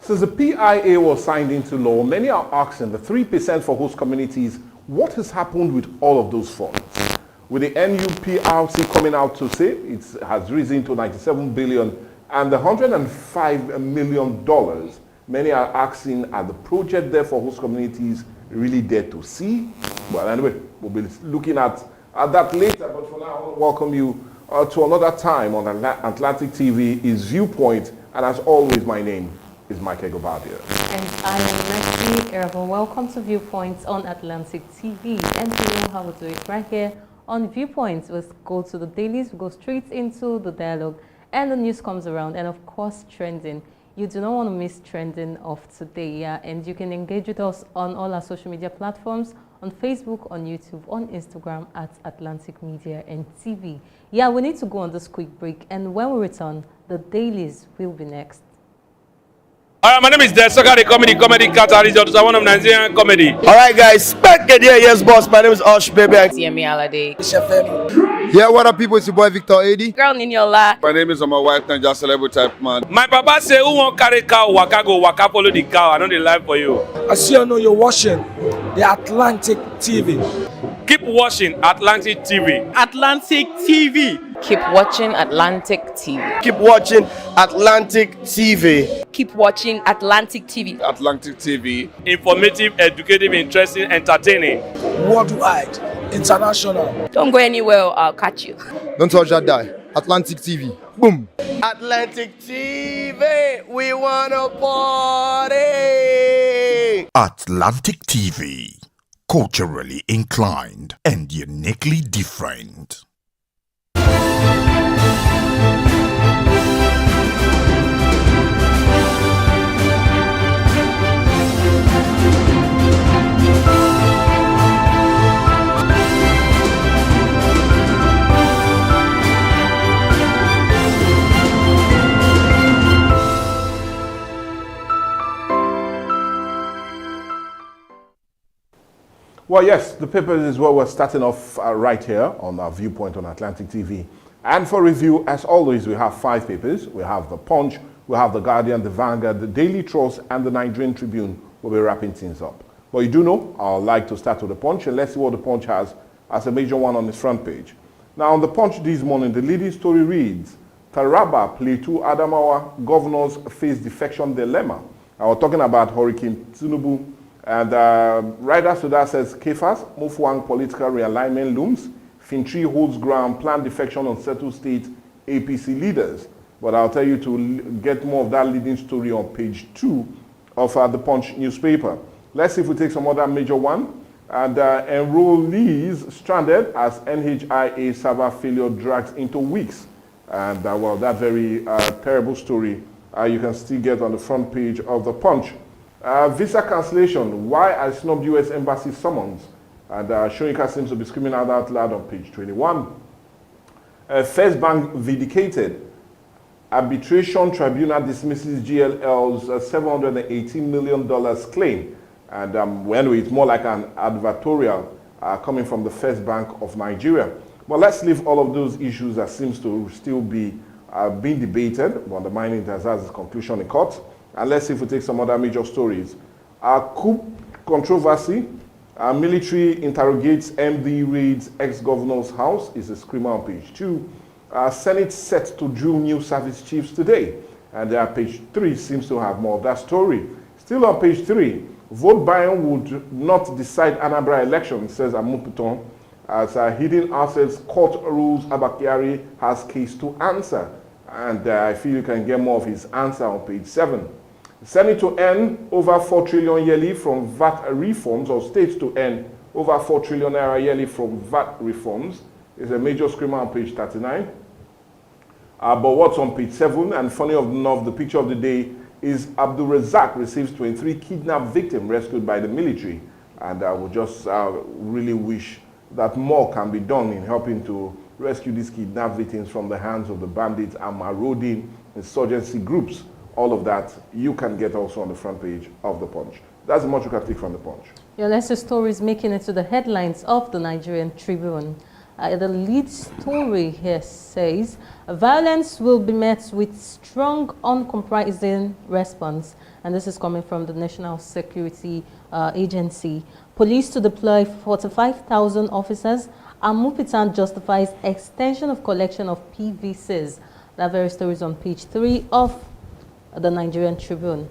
Since the PIA was signed into law, many are asking the 3% for host communities, what has happened with all of those funds? With the NUPRC coming out to say it has risen to $97 billion and the $105 million, many are asking, are the project there for host communities really there to see? Well, anyway, we'll be looking at that later, but for now, I want to welcome you to another time on Atlantic TV is Viewpoint, and as always, my name is Mike Egobadia. And I am Messi Erabon. Welcome to Viewpoint on Atlantic TV. And you know how we do it right here on Viewpoint. We'll go to the dailies, we go straight into the dialogue, and the news comes around, and of course, trending. You do not want to miss trending of today, yeah? And you can engage with us on all our social media platforms, on Facebook, on YouTube, on Instagram at Atlantic Media and TV. Yeah, we need to go on this quick break, and when we return, the dailies will be next. All right, my name is Desoka, the comedy catalyst of one of Nigerian comedy. All right, guys, back again. Yes, boss. My name is Osh, baby. CME Alade. Yeah, what up, people? It's your boy Victor Adi. Girl Ninyola. My name is my wife, and just celebrity type man. My papa say, who won't carry cow, waka go, waka follow the cow. I know the life for you. I see you know you're watching the Atlantic TV. Keep watching Atlantic TV. Atlantic TV. Keep watching Atlantic TV. Keep watching Atlantic TV. Keep watching Atlantic TV. Atlantic TV. Informative, educative, interesting, entertaining. Worldwide, international. Don't go anywhere, I'll catch you. Don't touch that die. Atlantic TV. Boom. Atlantic TV. We wanna party. Atlantic TV. Culturally inclined and uniquely different. Well, yes, the papers is where we're starting off right here on our Viewpoint on Atlantic TV. And for review, as always, we have 5 papers. We have the Punch, we have the Guardian, the Vanguard, the Daily Trust, and the Nigerian Tribune. We'll be wrapping things up. But you do know, I'd like to start with the Punch, and let's see what the Punch has as a major one on its front page. Now, on the Punch this morning, the leading story reads, Taraba, Plateau, Adamawa governors face defection dilemma. I was talking about Hurricane Tinubu. And right after that says, Kefas, Mufuang political realignment looms. Fintri holds ground, planned defection on settled state APC leaders. But I'll tell you to get more of that leading story on page 2 of the Punch newspaper. Let's see if we take some other major one. And enrollees stranded as NHIA server failure drags into weeks. And well, that very terrible story you can still get on the front page of the Punch. Visa cancellation, why I snubbed U.S. Embassy summons. And Shoyinka seems to be screaming out loud on page 21. First Bank vindicated. Arbitration Tribunal dismisses GLL's $718 million claim. And anyway, it's more like an advertorial coming from the First Bank of Nigeria. But let's leave all of those issues that seems to still be being debated. Undermining has its conclusion in court. And let's see if we take some other major stories. Coup controversy. Military interrogates MD raids ex-governor's house is a screamer on page 2. Senate set to drill new service chiefs today. And page 3 seems to have more of that story. Still on page 3, vote buying would not decide Anambra election, says Amuputon. As hidden assets court rules Abakiari has case to answer. And I feel you can get more of his answer on page 7. Senate to earn over 4 trillion yearly from VAT reforms, or states to earn over 4 trillion naira yearly from VAT reforms, is a major screamer on page 39. But what's on page 7, and funny enough, the picture of the day is Abdul Razak receives 23 kidnapped victims rescued by the military. And I would just really wish that more can be done in helping to rescue these kidnapped victims from the hands of the bandits and marauding insurgency groups. All of that you can get also on the front page of the Punch. That's much you can take from the Punch. Your lesser stories making it to the headlines of the Nigerian Tribune. The lead story here says, violence will be met with strong, uncompromising response. And this is coming from the National Security Agency. Police to deploy 45,000 officers. And Mupitan justifies extension of collection of PVCs. That very story is on page 3 of the Nigerian Tribune.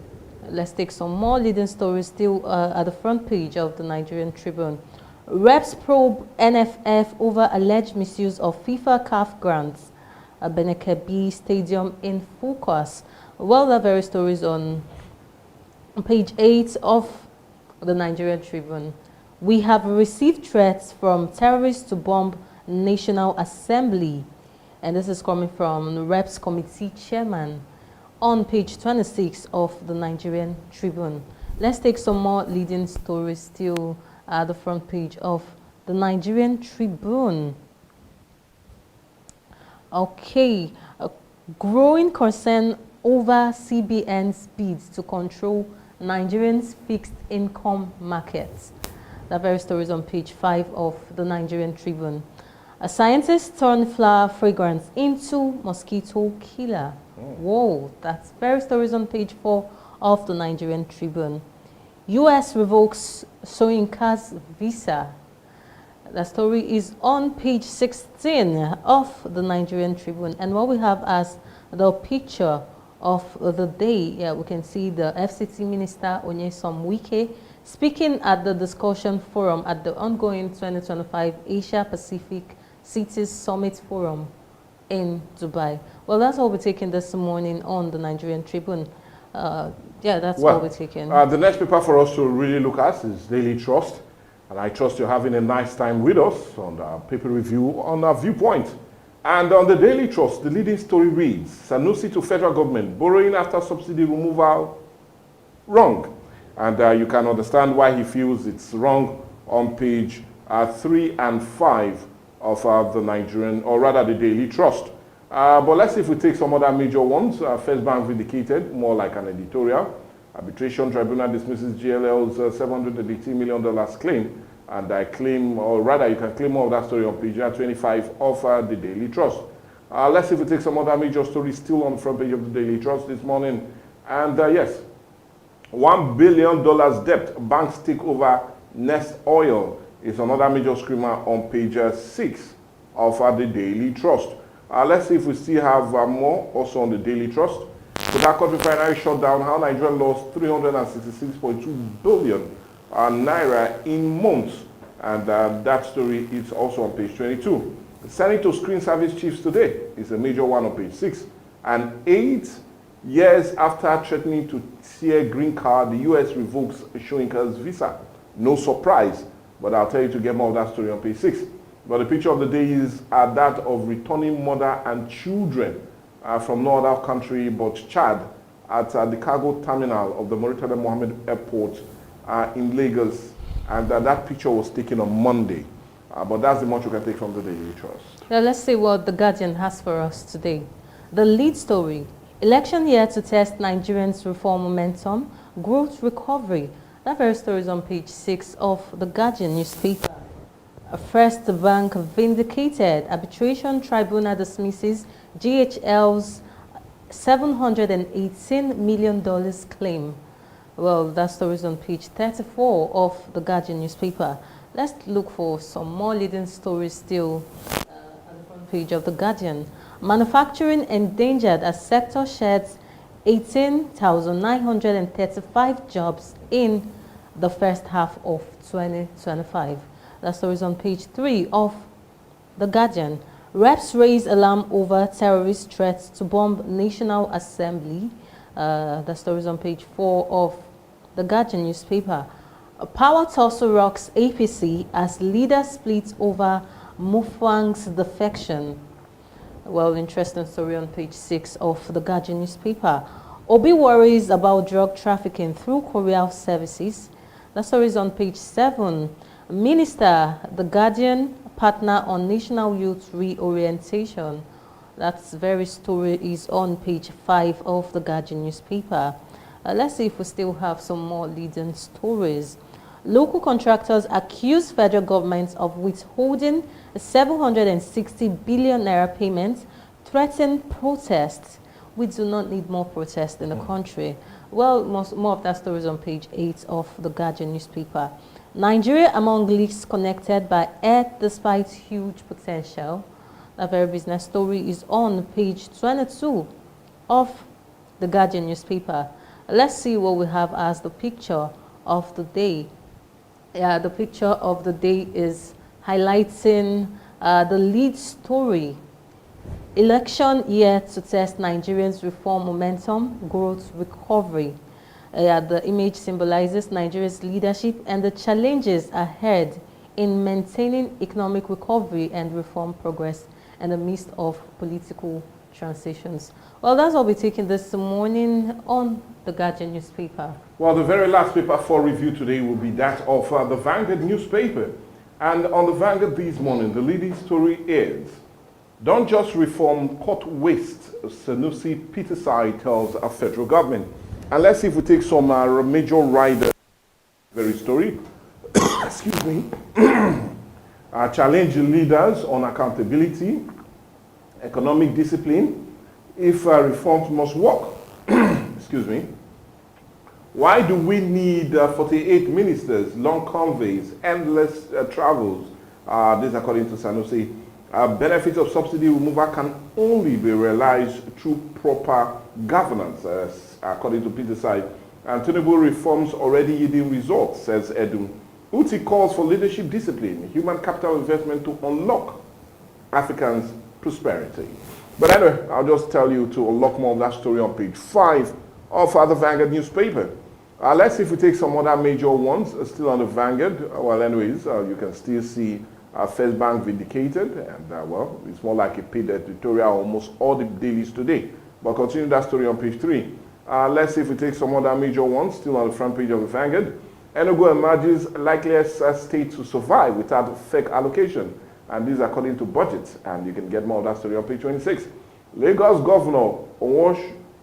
Let's take some more leading stories still at the front page of the Nigerian Tribune. Reps probe NFF over alleged misuse of FIFA CAF grants. Benekebi Stadium in focus. Well, that very story is on page 8 of the Nigerian Tribune. We have received threats from terrorists to bomb National Assembly. And this is coming from the Reps Committee Chairman on page 26 of the Nigerian Tribune. Let's take some more leading stories still at the front page of the Nigerian Tribune. Okay, growing concern over CBN's bids to control Nigerians' fixed income markets. That very story is on page 5 of the Nigerian Tribune. A scientist turned flower fragrance into mosquito killer. Whoa, that's very stories on page 4 of the Nigerian Tribune. U.S. revokes Soyinka's visa. The story is on page 16 of the Nigerian Tribune. And what we have as the picture of the day, yeah, we can see the FCT Minister Onyesom Wike speaking at the discussion forum at the ongoing 2025 Asia Pacific Cities Summit Forum in Dubai. Well, that's all we're taking this morning on the Nigerian Tribune. Yeah, that's all we're taking. The next paper for us to really look at is Daily Trust. And I trust you're having a nice time with us on our paper review on our Viewpoint. And on the Daily Trust, the leading story reads, Sanusi to federal government, borrowing after subsidy removal, wrong. And you can understand why he feels it's wrong on page 3 and 5 of the Nigerian, or rather the Daily Trust. But let's see if we take some other major ones. First Bank vindicated, more like an editorial. Arbitration Tribunal dismisses GLL's $780 million claim. And I claim, or rather you can claim more of that story on page 25 of the Daily Trust. Let's see if we take some other major stories still on the front page of the Daily Trust this morning. And yes, $1 billion debt, banks take over Nest Oil is another major screamer on page 6 of the Daily Trust. Let's see if we still have more also on the Daily Trust. So that country refinery shut down, how Nigeria lost 366.2 billion naira in months. And that story is also on page 22. Sending to screen service chiefs today is a major one on page 6. And 8 years after threatening to tear green card, the US revokes Soyinka's visa. No surprise, but I'll tell you to get more of that story on page 6. But the picture of the day is that of returning mother and children from no other country but Chad at the cargo terminal of the Murtala Mohammed Airport in Lagos. And that picture was taken on Monday. But that's the much you can take from the Daily Trust. Now let's see what The Guardian has for us today. The lead story, election year to test Nigerians' reform momentum, growth recovery. That very story is on page 6 of The Guardian newspaper. First Bank vindicated. Arbitration Tribunal dismisses GHL's $718 million claim. Well, that story is on page 34 of The Guardian newspaper. Let's look for some more leading stories still on the front page of The Guardian. Manufacturing endangered as sector sheds 18,935 jobs in the first half of 2025. That story is on page 3 of The Guardian. Reps raise alarm over terrorist threats to bomb National Assembly. The story is on page 4 of The Guardian newspaper. Power tussle rocks APC as leader splits over Mufwang's defection. Well, interesting story on page 6 of The Guardian newspaper. Obi worries about drug trafficking through courier services. The story is on page 7. Minister, The Guardian, partner on national youth reorientation. That very story is on page 5 of The Guardian newspaper. Let's see if we still have some more leading stories. Local contractors accuse federal government of withholding 760 billion naira payments, threaten protests. We do not need more protests in the country. Well, more of that story is on page 8 of the Guardian newspaper. Nigeria among least connected by air despite huge potential. That very business story is on page 22 of the Guardian newspaper. Let's see what we have as the picture of the day. The picture of the day is highlighting the lead story. Election year to test Nigerians' reform momentum, growth, recovery. The image symbolizes Nigeria's leadership and the challenges ahead in maintaining economic recovery and reform progress in the midst of political transitions. Well, that's what we're taking this morning on the Guardian newspaper. Well, the very last paper for review today will be that of the Vanguard newspaper. And on the Vanguard this morning, the leading story is, don't just reform court waste, Sanusi Petersai tells a federal government. And let's see if we take some major rider very story. Excuse me. Challenge leaders on accountability, economic discipline, if reforms must work. Excuse me. Why do we need 48 ministers, long conveys, endless travels? This according to Sanusi. Benefits of subsidy removal can only be realized through proper governance, according to Peter Side. And Tinubu reforms already yielding results, says Edu. Uti calls for leadership discipline, human capital investment to unlock Africans' prosperity. But anyway, I'll just tell you to unlock more of that story on page 5 of the Vanguard newspaper. Let's see if we take some other major ones still on the Vanguard. Well, anyways, you can still see First Bank vindicated, and well, it's more like a paid editorial almost all the dailies today. But continue that story on page 3. Let's see if we take some other major ones still on the front page of the Vanguard. Enugu emerges likeliest state to survive without fake allocation. And this is according to budget. And you can get more of that story on page 26. Lagos Governor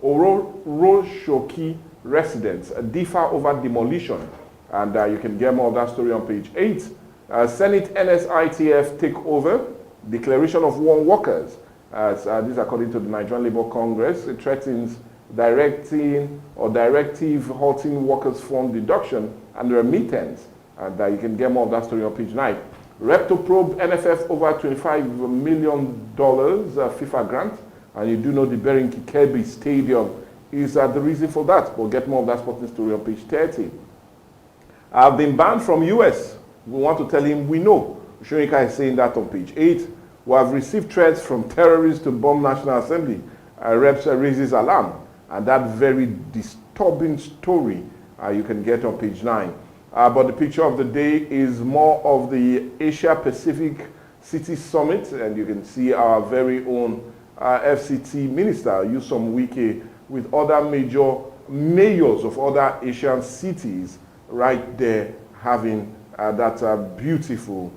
Oroshoki residents differ over demolition. And you can get more of that story on page 8. Senate NSITF take over. Declaration of war on workers. This is according to the Nigerian Labour Congress. It threatens directive halting workers' fund deduction and remittance. And you can get more of that story on page 9. Rep to probe NFF over $25 million FIFA grant. And you do know the Berinki Kirby Stadium is the reason for that. We'll get more of that sporting story on page 30. I've been banned from US. We want to tell him we know. Shonika is saying that on page 8. We have received threats from terrorists to bomb National Assembly. Reps raises alarm. And that very disturbing story you can get on page 9. But the picture of the day is more of the Asia Pacific City Summit. And you can see our very own FCT minister, Yusom Wike, with other major mayors of other Asian cities right there having that beautiful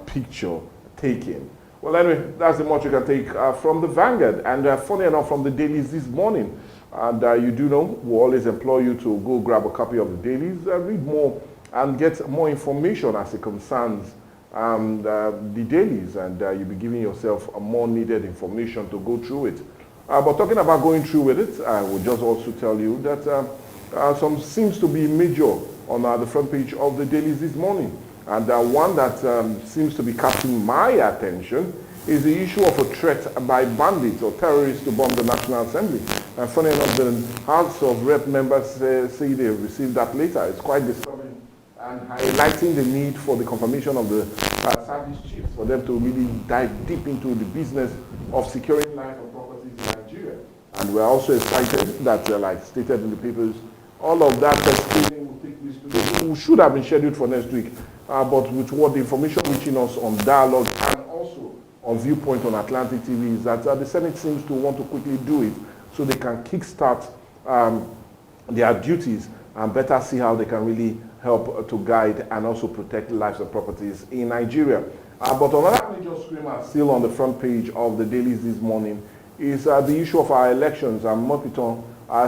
picture taken. Well, anyway, that's the much you can take from the Vanguard. And funny enough, from the dailies this morning. And you do know, we always implore you to go grab a copy of the dailies, read more, and get more information as it concerns the dailies. And you'll be giving yourself a more needed information to go through it. But talking about going through with it, I will just also tell you that some seems to be major on the front page of the dailies this morning. And one that seems to be catching my attention is the issue of a threat by bandits or terrorists to bomb the National Assembly. And funny enough, the House of Rep members say they received that later. It's quite disturbing and highlighting the need for the confirmation of the service chiefs for them to really dive deep into the business of securing life and properties in Nigeria. And we're also excited that, like stated in the papers, all of that testing will take place today. We should have been scheduled for next week, but with what the information reaching us on Dialogue and also on Viewpoint on Atlantic TV is that the Senate seems to want to quickly do it so they can kickstart their duties and better see how they can really help to guide and also protect lives and properties in Nigeria. But another major screamer still on the front page of the dailies this morning is the issue of our elections. And Mopiton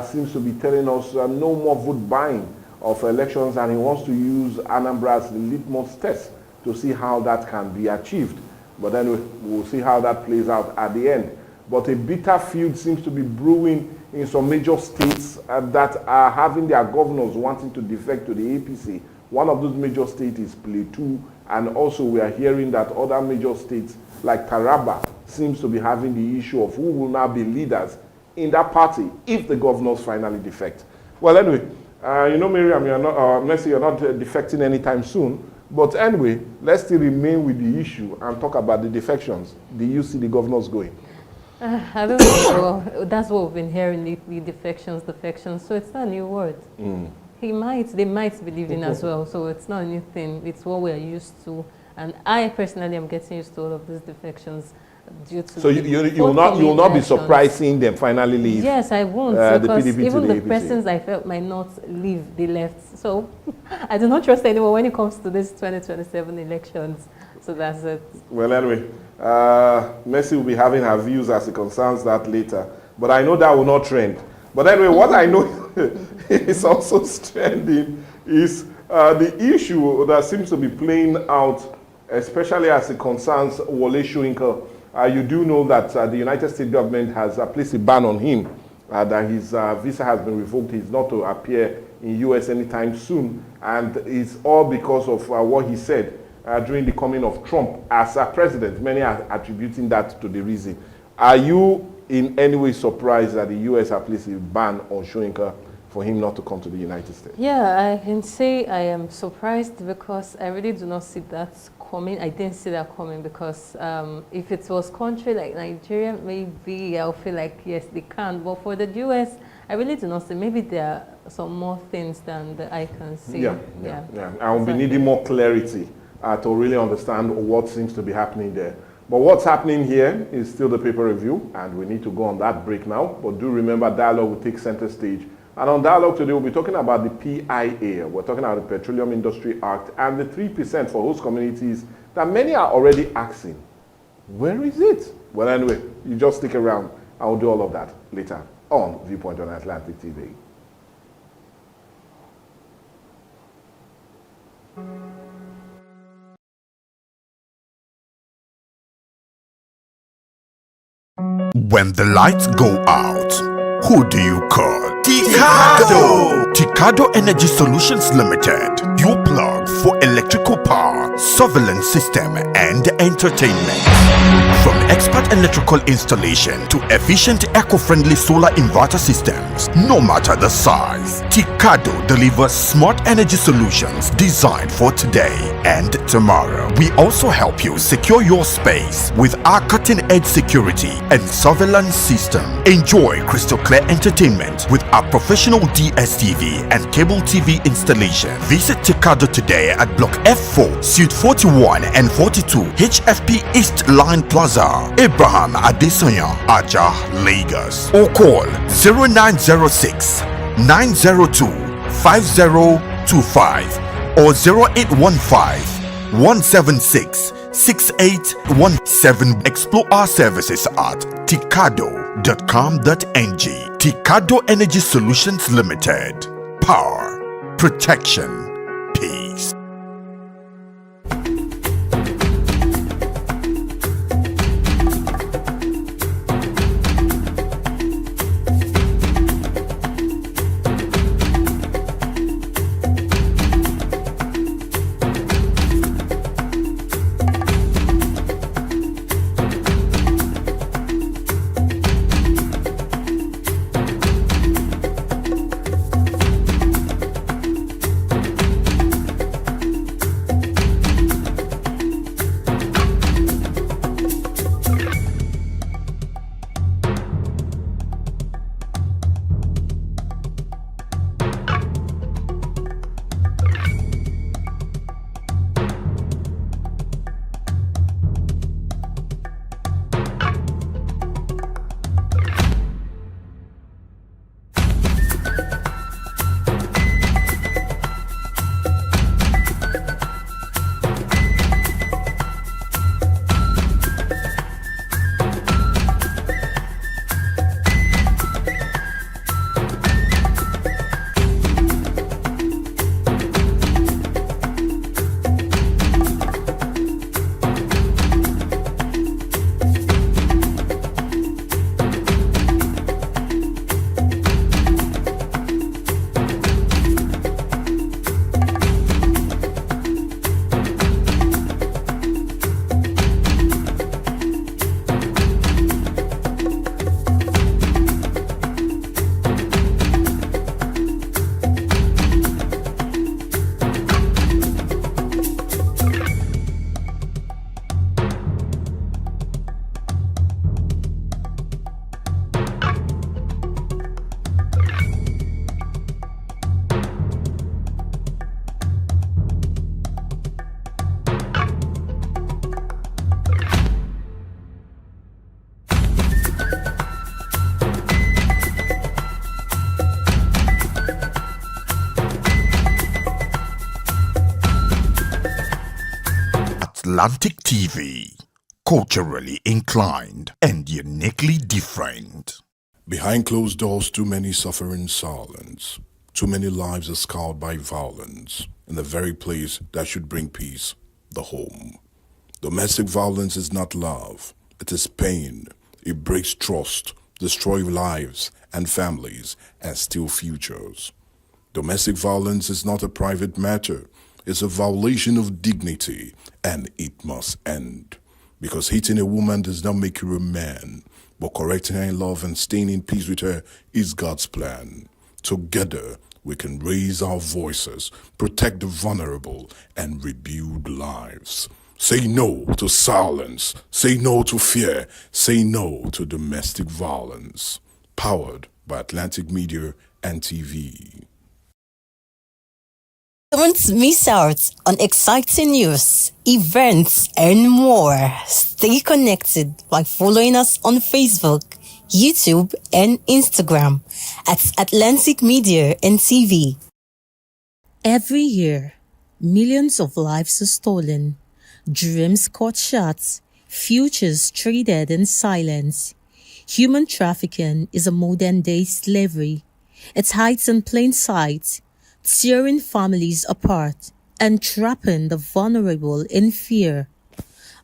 seems to be telling us no more vote buying of elections, and he wants to use Anambra as the litmus test to see how that can be achieved. But then we'll see how that plays out at the end. But a bitter feud seems to be brewing in some major states that are having their governors wanting to defect to the APC. One of those major states is Plateau, and also we are hearing that other major states like Taraba seems to be having the issue of who will now be leaders in that party if the governors finally defect. Well, anyway, you know, Miriam, you're not, Mercy, you're not defecting anytime soon. But anyway, let's still remain with the issue and talk about the defections. Do you see the governors going? I don't know. Well, that's what we've been hearing lately, defections. So it's not a new word. They might be leaving as well. So it's not a new thing. It's what we're used to. And I personally am getting used to all of these defections due to. So you will not be surprised seeing them finally leave. Yes, I won't, because even the persons I felt might not leave, they left. So I do not trust anyone when it comes to this 2027 elections. So that's it. Well, anyway, Mercy will be having her views as it concerns that later. But I know that will not trend. But anyway, what I know is also trending is the issue that seems to be playing out, especially as it concerns Wole Soyinka. You do know that the United States government has placed a ban on him, that his visa has been revoked. He's not to appear in U.S. anytime soon. And it's all because of what he said during the coming of Trump as a president. Many are attributing that to the reason. Are you in any way surprised that the U.S. has placed a ban on Soyinka for him not to come to the United States? Yeah, I can say I am surprised because I really do not see that coming. I didn't see that coming because if it was country like Nigeria, maybe I'll feel like, yes, they can. But for the U.S., I really do not see. Maybe there are some more things than I can see. Yeah. I will be needing more clarity to really understand what seems to be happening there. But what's happening here is still the paper review, and we need to go on that break now. But do remember, dialogue will take center stage. And on dialogue today, we'll be talking about the PIA. We're talking about the Petroleum Industry Act and the 3% for host communities that many are already asking, where is it? Well, anyway, you just stick around. I will do all of that later on Viewpoint on Atlantic TV. When the lights go out, who do you call? Ticado! Ticado Energy Solutions Limited, your plug for electrical power, surveillance system, and entertainment. From expert electrical installation to efficient eco-friendly solar inverter systems, no matter the size, Ticado delivers smart energy solutions designed for today and tomorrow. We also help you secure your space with our cutting-edge security and surveillance system. Enjoy crystal clear entertainment with our professional DSTV and cable TV installation. Visit Ticado today at Block F4, Suite 41 and 42, HFP East Line Plaza, Abraham Adesanya, Aja, Lagos. Or call 0906 902 5025 or 0815 176 6817. Explore our services at ticado.com.ng. Ticado Energy Solutions Limited. Power, protection, peace. Atlantic TV. Culturally inclined and uniquely different. Behind closed doors, too many suffer in silence. Too many lives are scarred by violence in the very place that should bring peace, the home. Domestic violence is not love. It is pain. It breaks trust, destroys lives and families, and steals futures. Domestic violence is not a private matter. It's a violation of dignity, and it must end. Because hitting a woman does not make you a man, but correcting her in love and staying in peace with her is God's plan. Together, we can raise our voices, protect the vulnerable, and rebuild lives. Say no to silence. Say no to fear. Say no to domestic violence. Powered by Atlantic Media and TV. Don't miss out on exciting news, events, and more. Stay connected by following us on Facebook, YouTube, and Instagram at Atlantic Media and TV. Every year, millions of lives are stolen, dreams cut short, futures traded in silence. Human trafficking is a modern-day slavery. It hides in plain sight, tearing families apart and trapping the vulnerable in fear.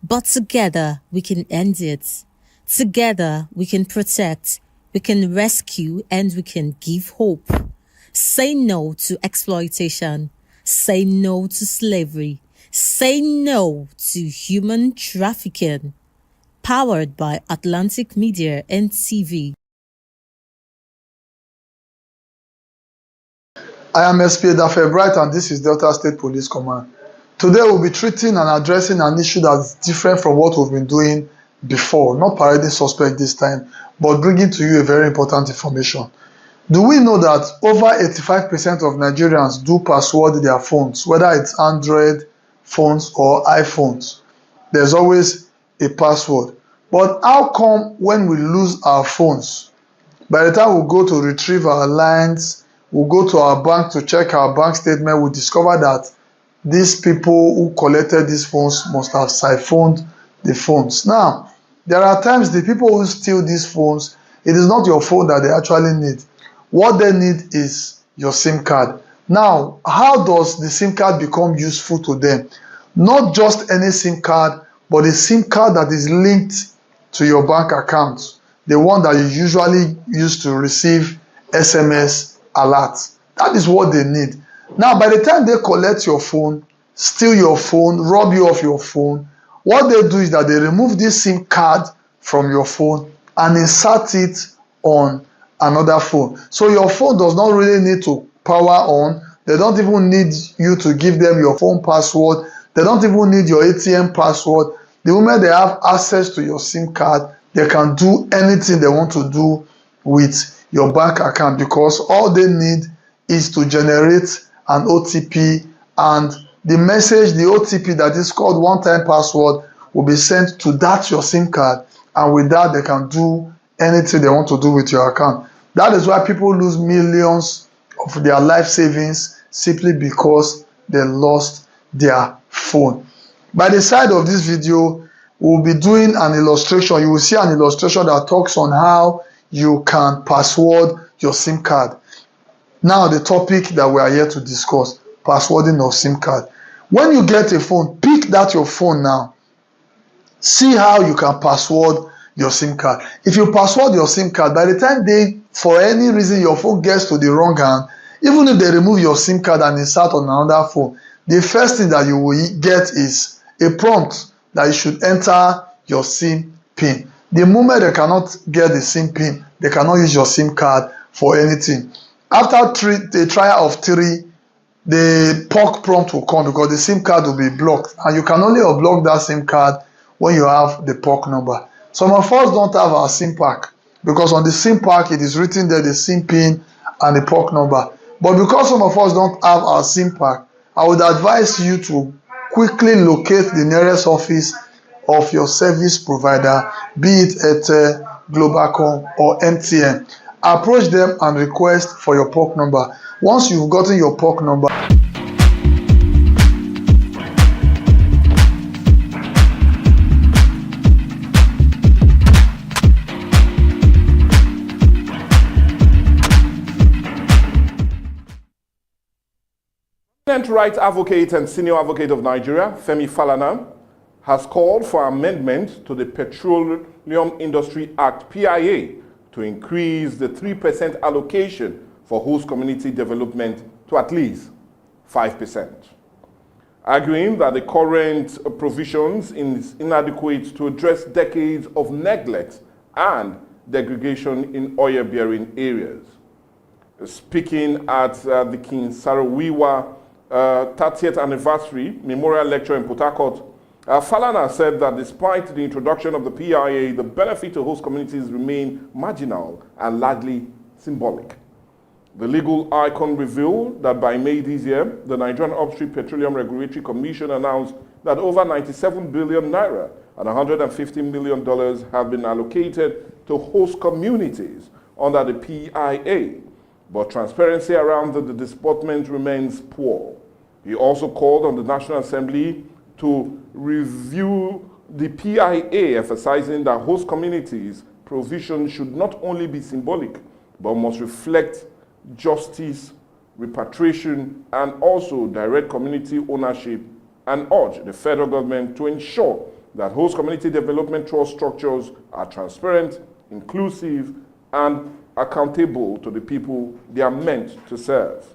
But together we can end it. Together we can protect, we can rescue, and we can give hope. Say no to exploitation. Say no to slavery. Say no to human trafficking. Powered by Atlantic Media and TV. I am SP Dafe Bright and this is Delta State Police Command. Today we'll be treating and addressing an issue that's different from what we've been doing before. Not parading suspect this time, but bringing to you a very important information. Do we know that over 85% of Nigerians do password their phones, whether it's Android phones or iPhones? There's always a password. But how come when we lose our phones, by the time we go to retrieve our lines, we'll go to our bank to check our bank statement, we discover that these people who collected these phones must have siphoned the phones. Now, there are times the people who steal these phones, it is not your phone that they actually need. What they need is your SIM card. Now, how does the SIM card become useful to them? Not just any SIM card, but a SIM card that is linked to your bank account, the one that you usually use to receive SMS alerts. That is what they need. Now, by the time they collect your phone, steal your phone, rob you of your phone, what they do is that they remove this SIM card from your phone and insert it on another phone. So your phone does not really need to power on. They don't even need you to give them your phone password. They don't even need your ATM password. The moment they have access to your SIM card, they can do anything they want to do with your bank account, because all they need is to generate an OTP, and the message, the OTP that is called one-time password, will be sent to that your SIM card, and with that they can do anything they want to do with your account. That is why people lose millions of their life savings simply because they lost their phone. By the side of this video, we'll be doing an illustration. You will see an illustration that talks on how you can password your SIM card. Now, the topic that we are here to discuss, passwording of SIM card. When you get a phone, pick that your phone now. See how you can password your SIM card. If you password your SIM card, by the time for any reason, your phone gets to the wrong hand, even if they remove your SIM card and insert on another phone, the first thing that you will get is a prompt that you should enter your SIM PIN. The moment they cannot get the SIM PIN, they cannot use your SIM card for anything. After the trial of 3, the POC prompt will come because the SIM card will be blocked, and you can only unblock that SIM card when you have the POC number. Some of us don't have our SIM pack, because on the SIM pack it is written there the SIM PIN and the POC number. But because some of us don't have our SIM pack, I would advise you to quickly locate the nearest office of your service provider, be it Airtel, Globalcom, or MTN. Approach them and request for your POC number. Once you've gotten your POC number, President Rights Advocate and Senior Advocate of Nigeria, Femi Falana, has called for amendment to the Petroleum Industry Act, PIA, to increase the 3% allocation for host community development to at least 5%. Arguing that the current provisions is inadequate to address decades of neglect and degradation in oil-bearing areas. Speaking at the King Saro-Wiwa 30th anniversary memorial lecture in Port Harcourt, Falana said that despite the introduction of the PIA, the benefit to host communities remain marginal and largely symbolic. The legal icon revealed that by May this year, the Nigerian Upstream Petroleum Regulatory Commission announced that over 97 billion naira and $150 million have been allocated to host communities under the PIA, but transparency around the disbursement remains poor. He also called on the National Assembly to review the PIA, emphasizing that host communities' provision should not only be symbolic, but must reflect justice, repatriation, and also direct community ownership, and urge the federal government to ensure that host community development trust structures are transparent, inclusive, and accountable to the people they are meant to serve.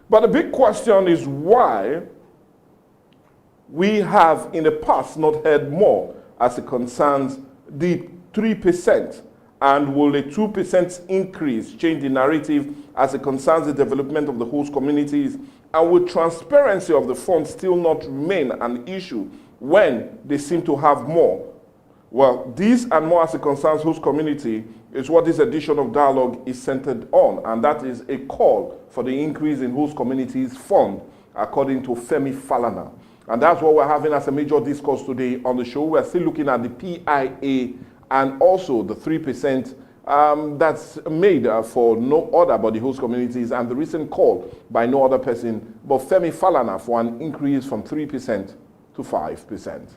But the big question is why we have in the past not heard more as it concerns the 3%, and will a 2% increase change the narrative as it concerns the development of the host communities, and will transparency of the funds still not remain an issue when they seem to have more? Well, this and more as it concerns host community is what this edition of Dialogue is centered on, and that is a call for the increase in host communities fund, according to Femi Falana. And that's what we're having as a major discourse today on the show. We're still looking at the PIA and also the 3% that's made for no other but the host communities, and the recent call by no other person but Femi Falana for an increase from 3% to 5%.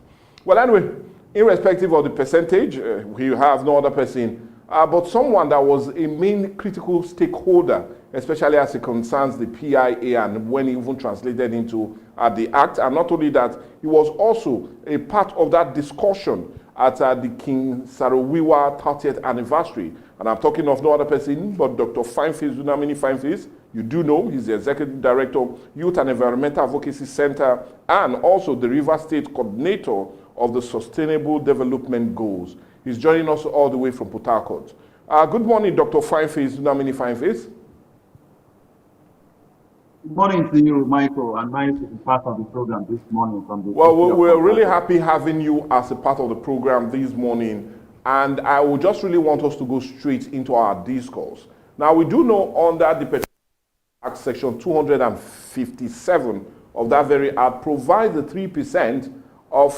Well, anyway, irrespective of the percentage, we have no other person but someone that was a main critical stakeholder, especially as it concerns the PIA and when it even translated into the Act. And not only that, he was also a part of that discussion at the King Saro-Wiwa 30th anniversary. And I'm talking of no other person but Dr. Fineface Dunamini Fineface. You do know he's the Executive Director, Youth and Environmental Advocacy Center, and also the Rivers State Coordinator of the Sustainable Development Goals. He's joining us all the way from Port Harcourt. Good morning, Dr. Fineface Dunamini Fineface. Good morning to you, Michael, and nice to be part of the program this morning from the. Well, we're really happy having you as a part of the program this morning, and I would just really want us to go straight into our discourse. Now, we do know under the Petroleum Act Section 257 of that very act provides the 3% of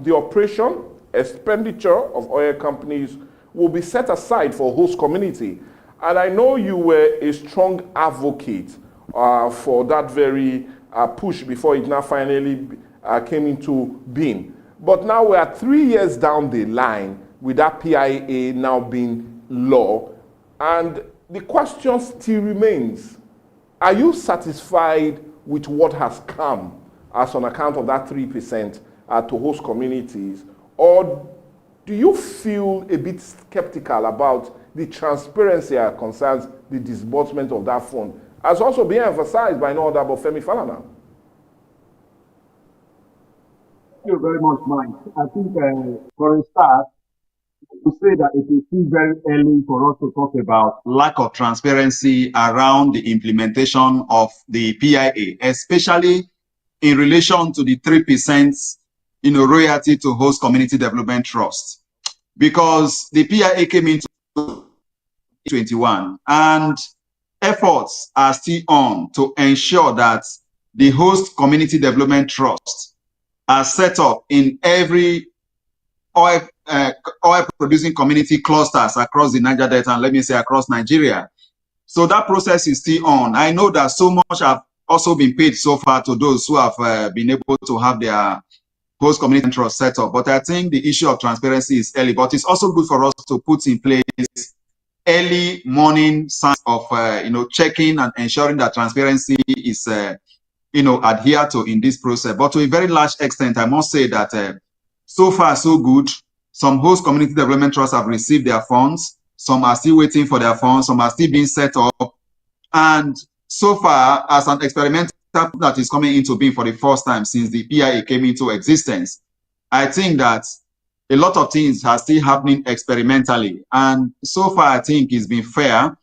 the operation expenditure of oil companies will be set aside for host community. And I know you were a strong advocate for that very push before it now finally came into being. But now we are 3 years down the line with that PIA now being law, and the question still remains: are you satisfied with what has come as on account of that 3% to host communities, or do you feel a bit skeptical about the transparency that concerns the disbursement of that fund, as also being emphasized by no other but Femi Falana? Thank you very much, Mike. I think for a start, to say that it is still very early for us to talk about lack of transparency around the implementation of the PIA, especially in relation to the 3% royalty to host community development trust, because the PIA came into 2021 and efforts are still on to ensure that the host community development trust are set up in every oil producing community clusters across the Niger Delta, and let me say across Nigeria. So that process is still on. I know that so much have also been paid so far to those who have been able to have their host community trust set up. But I think the issue of transparency is early, but it's also good for us to put in place early morning signs of checking and ensuring that transparency is adhere to in this process. But to a very large extent, I must say that so far so good. Some host community development trusts have received their funds. Some are still waiting for their funds. Some are still being set up. And so far, as an experimental that is coming into being for the first time since the PIA came into existence, I think that a lot of things are still happening experimentally. And so far, I think it's been fair.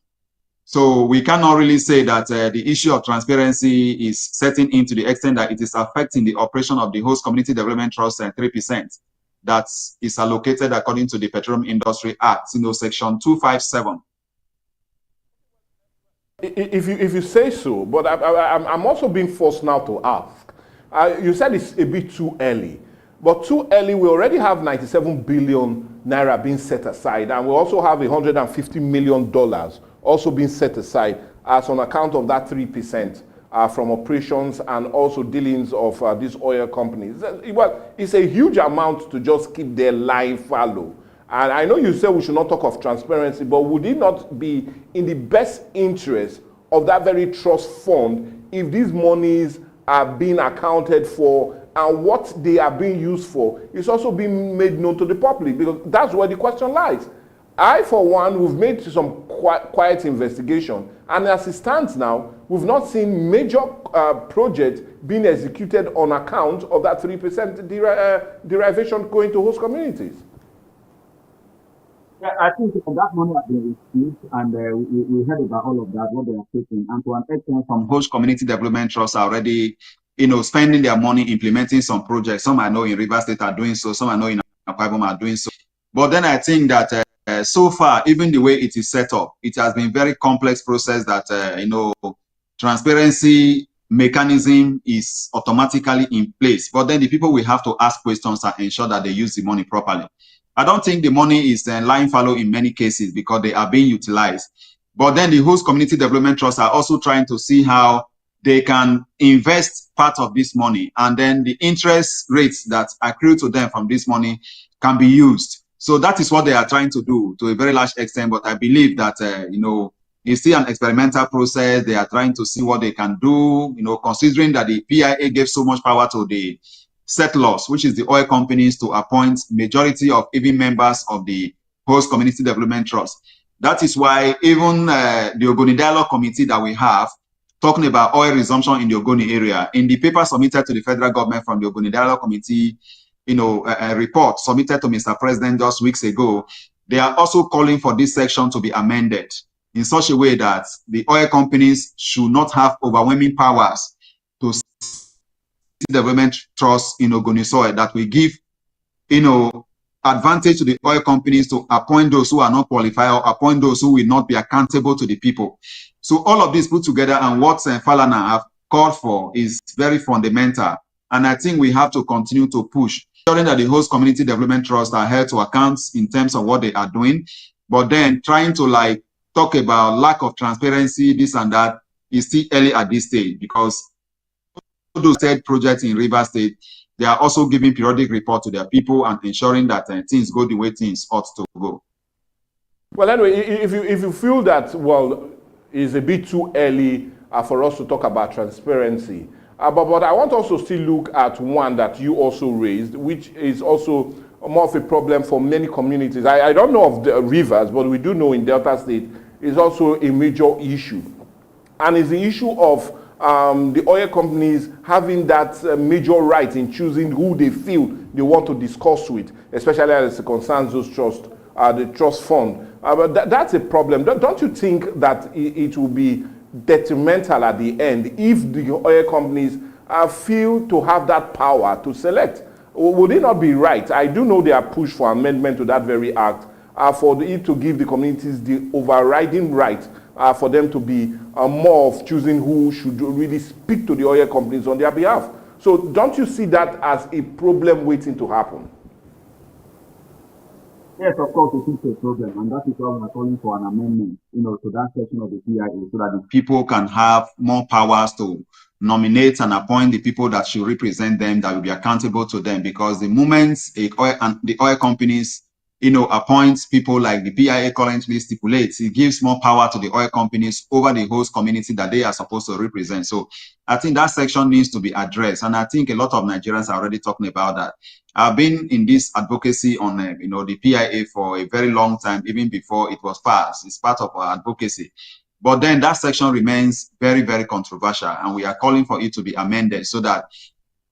So we cannot really say that the issue of transparency is setting in to the extent that it is affecting the operation of the host community development trust 3% that is allocated according to the Petroleum Industry Act, Section 257. If you say so, but I'm also being forced now to ask. You said it's a bit too early, but too early. We already have 97 billion naira being set aside, and we also have $150 million also being set aside as on account of that 3% from operations and also dealings of these oil companies. Well, it's a huge amount to just keep their line fallow. And I know you said we should not talk of transparency, but would it not be in the best interest of that very trust fund if these monies are being accounted for and what they are being used for is also being made known to the public? Because that's where the question lies. I, for one, we've made some quiet investigation, and as it stands now, we've not seen major projects being executed on account of that 3% derivation going to host communities. Yeah, I think that money has been received, and we heard about all of that, what they are taking, and to an extent, some host community development trusts are already, spending their money implementing some projects. Some I know in Rivers State are doing so, some I know in Akwa Ibom are doing so. But then I think that so far, even the way it is set up, it has been very complex process that transparency mechanism is automatically in place. But then the people will have to ask questions and ensure that they use the money properly. I don't think the money is lying fallow in many cases because they are being utilized. But then the host community development trusts are also trying to see how they can invest part of this money, and then the interest rates that accrue to them from this money can be used. So that is what they are trying to do to a very large extent. But I believe that, it's still an experimental process. They are trying to see what they can do, considering that the PIA gave so much power to the settlers, which is the oil companies, to appoint majority of even members of the host community development trust. That is why even the Ogoni Dialogue Committee that we have, talking about oil resumption in the Ogoni area, in the paper submitted to the federal government from the Ogoni Dialogue Committee, a report submitted to Mr. President just weeks ago, they are also calling for this section to be amended in such a way that the oil companies should not have overwhelming powers to development trust in Ogoni soil that will give, advantage to the oil companies to appoint those who are not qualified or appoint those who will not be accountable to the people. So all of this put together, and what Falana have called for is very fundamental. And I think we have to continue to push, ensuring that the host community development trusts are held to account in terms of what they are doing. But then trying to talk about lack of transparency, this and that, is still early at this stage, because those said projects in Rivers State, they are also giving periodic report to their people and ensuring that things go the way things ought to go. Well, anyway, if you feel that, well, it's a bit too early for us to talk about transparency, but I want also still look at one that you also raised, which is also more of a problem for many communities. I don't know of the Rivers, but we do know in Delta State is also a major issue. And it's the issue of the oil companies having that major right in choosing who they feel they want to discuss with, especially as it concerns those trusts, the trust fund. But that's a problem. Don't you think that it will be detrimental at the end if the oil companies feel to have that power to select? Would it not be right? I do know they are pushed for amendment to that very act for it to give the communities the overriding right for them to be more of choosing who should really speak to the oil companies on their behalf. So don't you see that as a problem waiting to happen? Yes, of course, it is a problem, and that is why we are calling for an amendment, to that section of the PIA, so that the people can have more powers to nominate and appoint the people that should represent them, that will be accountable to them. Because the moment the oil companies appoints people like the PIA currently stipulates. It gives more power to the oil companies over the host community that they are supposed to represent. So I think that section needs to be addressed. And I think a lot of Nigerians are already talking about that. I've been in this advocacy on, the PIA for a very long time, even before it was passed. It's part of our advocacy. But then that section remains very, very controversial. And we are calling for it to be amended so that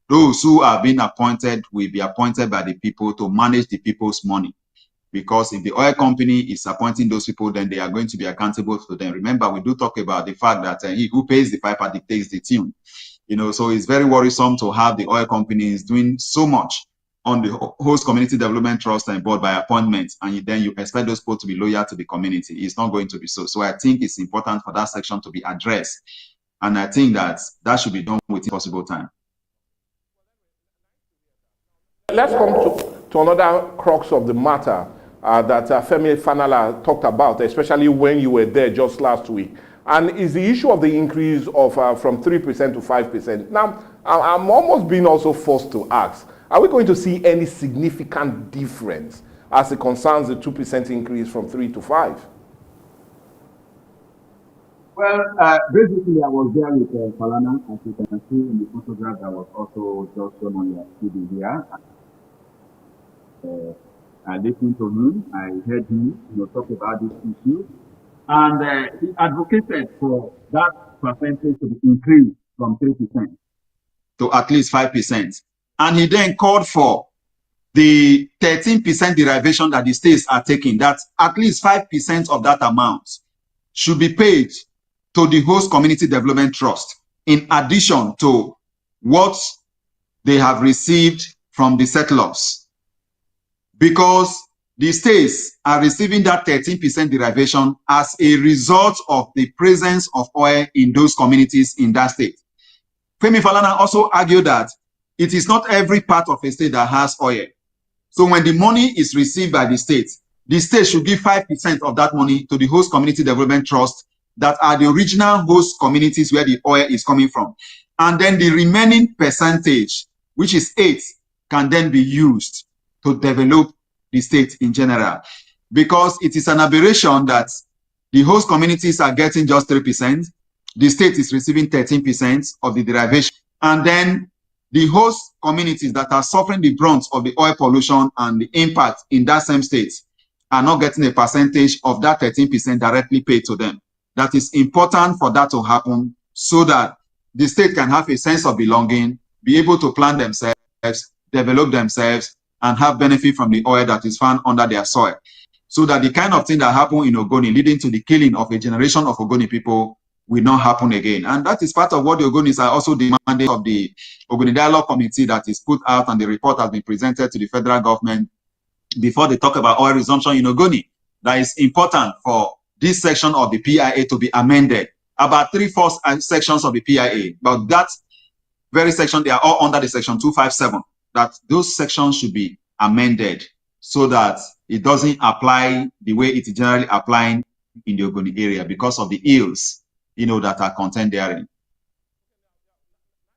those who are being appointed will be appointed by the people to manage the people's money. Because if the oil company is appointing those people, then they are going to be accountable to them. Remember, we do talk about the fact that he who pays the piper dictates the tune. So it's very worrisome to have the oil companies doing so much on the host community development trust and board by appointment, and then you expect those people to be loyal to the community. It's not going to be so. So I think it's important for that section to be addressed. And I think that should be done within possible time. Let's come to another crux of the matter that Femi Fanala talked about, especially when you were there just last week, and is the issue of the increase of from 3% to 5%. Now, I'm almost being also forced to ask, are we going to see any significant difference as it concerns the 2% increase from 3 to 5? Well, basically, I was there with Falana, as you can see in the photograph that was also just shown on your TV here. I listened to him, I heard him talk about this issue, and he advocated for that percentage to be increased from 3% to at least 5%. And he then called for the 13% derivation that the states are taking, that at least 5% of that amount should be paid to the host community development trust, in addition to what they have received from the settlers. Because the states are receiving that 13% derivation as a result of the presence of oil in those communities in that state. Femi Falana also argued that it is not every part of a state that has oil. So when the money is received by the state should give 5% of that money to the host community development trust that are the original host communities where the oil is coming from. And then the remaining percentage, which is 8, can then be used to develop the state in general. Because it is an aberration that the host communities are getting just 3%, the state is receiving 13% of the derivation, and then the host communities that are suffering the brunt of the oil pollution and the impact in that same state are not getting a percentage of that 13% directly paid to them. That is important for that to happen so that the state can have a sense of belonging, be able to plan themselves, develop themselves, and have benefit from the oil that is found under their soil. So that the kind of thing that happened in Ogoni, leading to the killing of a generation of Ogoni people, will not happen again. And that is part of what the Ogonis are also demanding of the Ogoni Dialogue Committee that is put out, and the report has been presented to the federal government before they talk about oil resumption in Ogoni. That is important for this section of the PIA to be amended. About 3/4 sections of the PIA, but that very section, they are all under the section 257. That those sections should be amended so that it doesn't apply the way it is generally applying in the Ogoni area because of the ills, that are contained therein.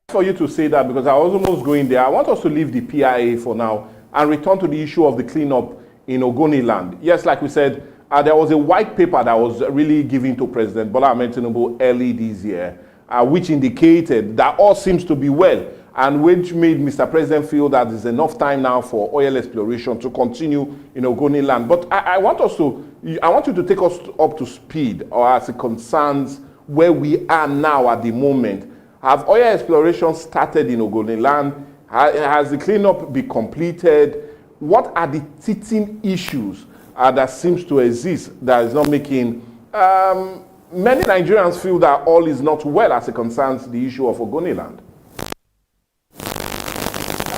For you to say that, because I was almost going there, I want us to leave the PIA for now and return to the issue of the cleanup in Ogoni land. Yes, like we said, there was a white paper that was really given to President Bola Ahmed Tinubu early this year, which indicated that all seems to be well, and which made Mr. President feel that there's enough time now for oil exploration to continue in Ogoni land. But I want you to take us up to speed, or as it concerns where we are now at the moment. Have oil exploration started in Ogoni land? Has the cleanup been completed? What are the teething issues that seems to exist that is not making many Nigerians feel that all is not well as it concerns the issue of Ogoni land?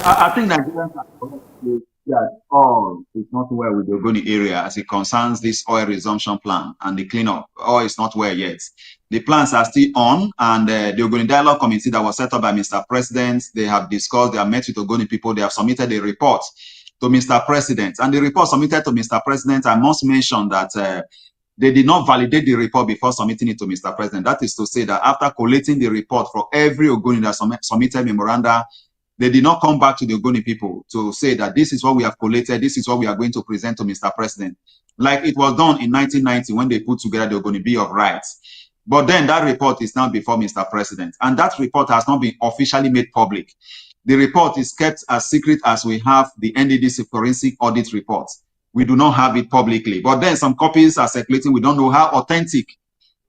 I think Nigerians are that all is not well with the Ogoni area as it concerns this oil resumption plan and the cleanup. All is not well yet. The plans are still on, and the Ogoni Dialogue Committee that was set up by Mr. President, they have discussed, they have met with Ogoni people, they have submitted a report to Mr. President. And the report submitted to Mr. President, I must mention that they did not validate the report before submitting it to Mr. President. That is to say that after collating the report for every Ogoni that submitted memoranda, they did not come back to the Ogoni people to say that this is what we have collated, this is what we are going to present to Mr. President, like it was done in 1990 when they put together the Ogoni Bill of Rights. But then that report is now before Mr. President, and that report has not been officially made public. The report is kept as secret as we have the NDDC forensic audit reports. We do not have it publicly, but then some copies are circulating. We don't know how authentic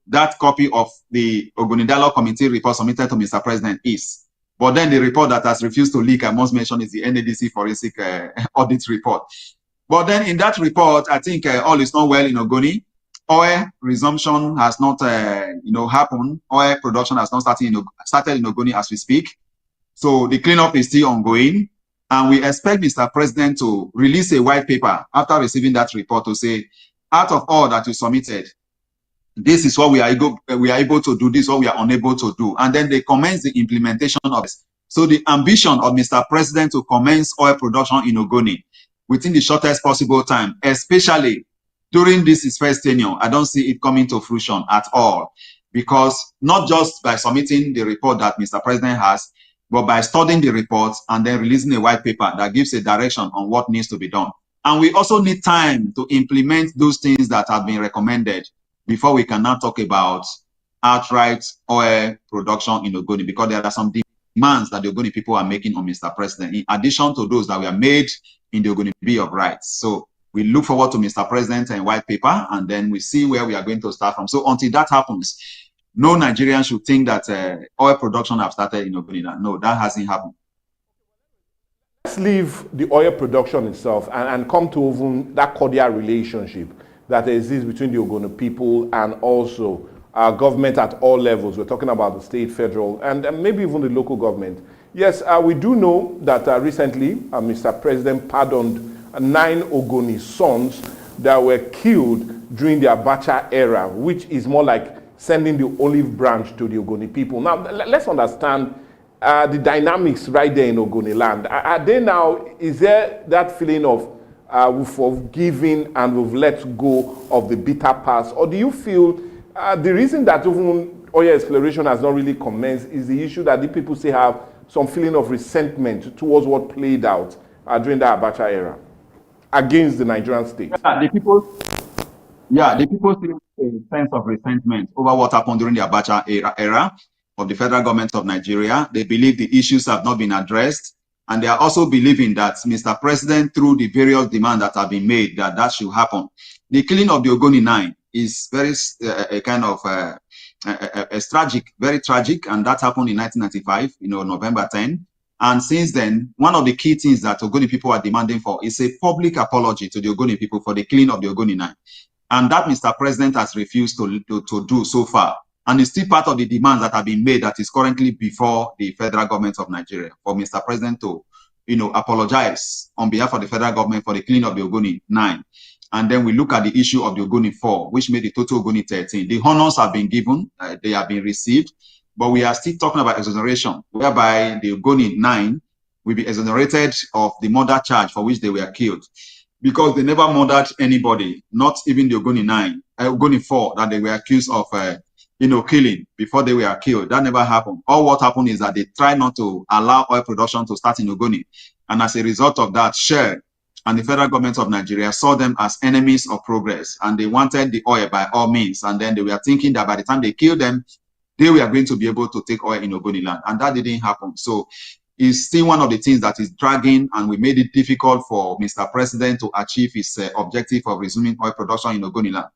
that copy of the Ogoni Dialogue Committee report submitted to Mr. President is. But then the report that has refused to leak, I must mention, is the NDDC forensic audit report. But then in that report, I think all is not well in Ogoni. Oil resumption has not, happened. Oil production has not started in Ogoni as we speak. So the cleanup is still ongoing. And we expect Mr. President to release a white paper after receiving that report to say, out of all that you submitted, this is what we are able to do, this is what we are unable to do. And then they commence the implementation of this. So the ambition of Mr. President to commence oil production in Ogoni within the shortest possible time, especially during this his first tenure, I don't see it coming to fruition at all. Because not just by submitting the report that Mr. President has, but by studying the reports and then releasing a white paper that gives a direction on what needs to be done. And we also need time to implement those things that have been recommended before we can now talk about outright oil production in Ogoni, because there are some demands that the Ogoni people are making on Mr. President, in addition to those that were made in the Ogoni Bill of Rights. So we look forward to Mr. President and white paper, and then we see where we are going to start from. So until that happens, no Nigerian should think that oil production have started in Ogoni. No, that hasn't happened. Let's leave the oil production itself and come to even that cordial relationship that exists between the Ogoni people and also our government at all levels. We're talking about the state, federal, and maybe even the local government. Yes, we do know that recently Mr. President pardoned 9 Ogoni sons that were killed during the Abacha era, which is more like sending the olive branch to the Ogoni people. Now, let's understand the dynamics right there in Ogoni land. Are they now, is there that feeling of we've forgiven and we've let go of the bitter past? Or do you feel the reason that even oil exploration has not really commenced is the issue that the people still have some feeling of resentment towards what played out during the Abacha era against the Nigerian state? Yeah, the people still a sense of resentment over what happened during the Abacha era of the federal government of Nigeria. They believe the issues have not been addressed. And they are also believing that Mr. President, through the various demands that have been made, that should happen. The killing of the Ogoni 9 is very tragic, very tragic, and that happened in 1995, November 10. And since then, one of the key things that Ogoni people are demanding for is a public apology to the Ogoni people for the killing of the Ogoni 9. And that Mr. President has refused to do so far. And it's still part of the demands that have been made that is currently before the federal government of Nigeria, for Mr. President to, apologize on behalf of the federal government for the killing of the Ogoni 9. And then we look at the issue of the Ogoni 4, which made the total Ogoni 13. The honors have been given, they have been received, but we are still talking about exoneration, whereby the Ogoni 9 will be exonerated of the murder charge for which they were killed. Because they never murdered anybody, not even the Ogoni 4 that they were accused of killing before they were killed. That never happened. All what happened is that they tried not to allow oil production to start in Ogoni. And as a result of that, Shell and the federal government of Nigeria saw them as enemies of progress. And they wanted the oil by all means. And then they were thinking that by the time they killed them, they were going to be able to take oil in Ogoni land. And that didn't happen. So it's still one of the things that is dragging, and we made it difficult for Mr. President to achieve his objective of resuming oil production in Ogoni land.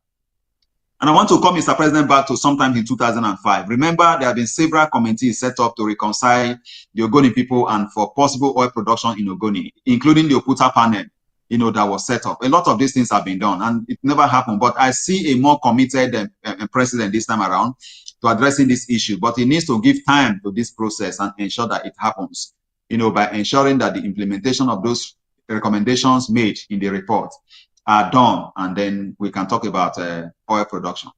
And I want to call Mr. President back to sometime in 2005. Remember, there have been several committees set up to reconcile the Ogoni people and for possible oil production in Ogoni, including the Okuta panel, that was set up. A lot of these things have been done, and it never happened. But I see a more committed president this time around to addressing this issue. But he needs to give time to this process and ensure that it happens, by ensuring that the implementation of those recommendations made in the report are done, and then we can talk about oil production.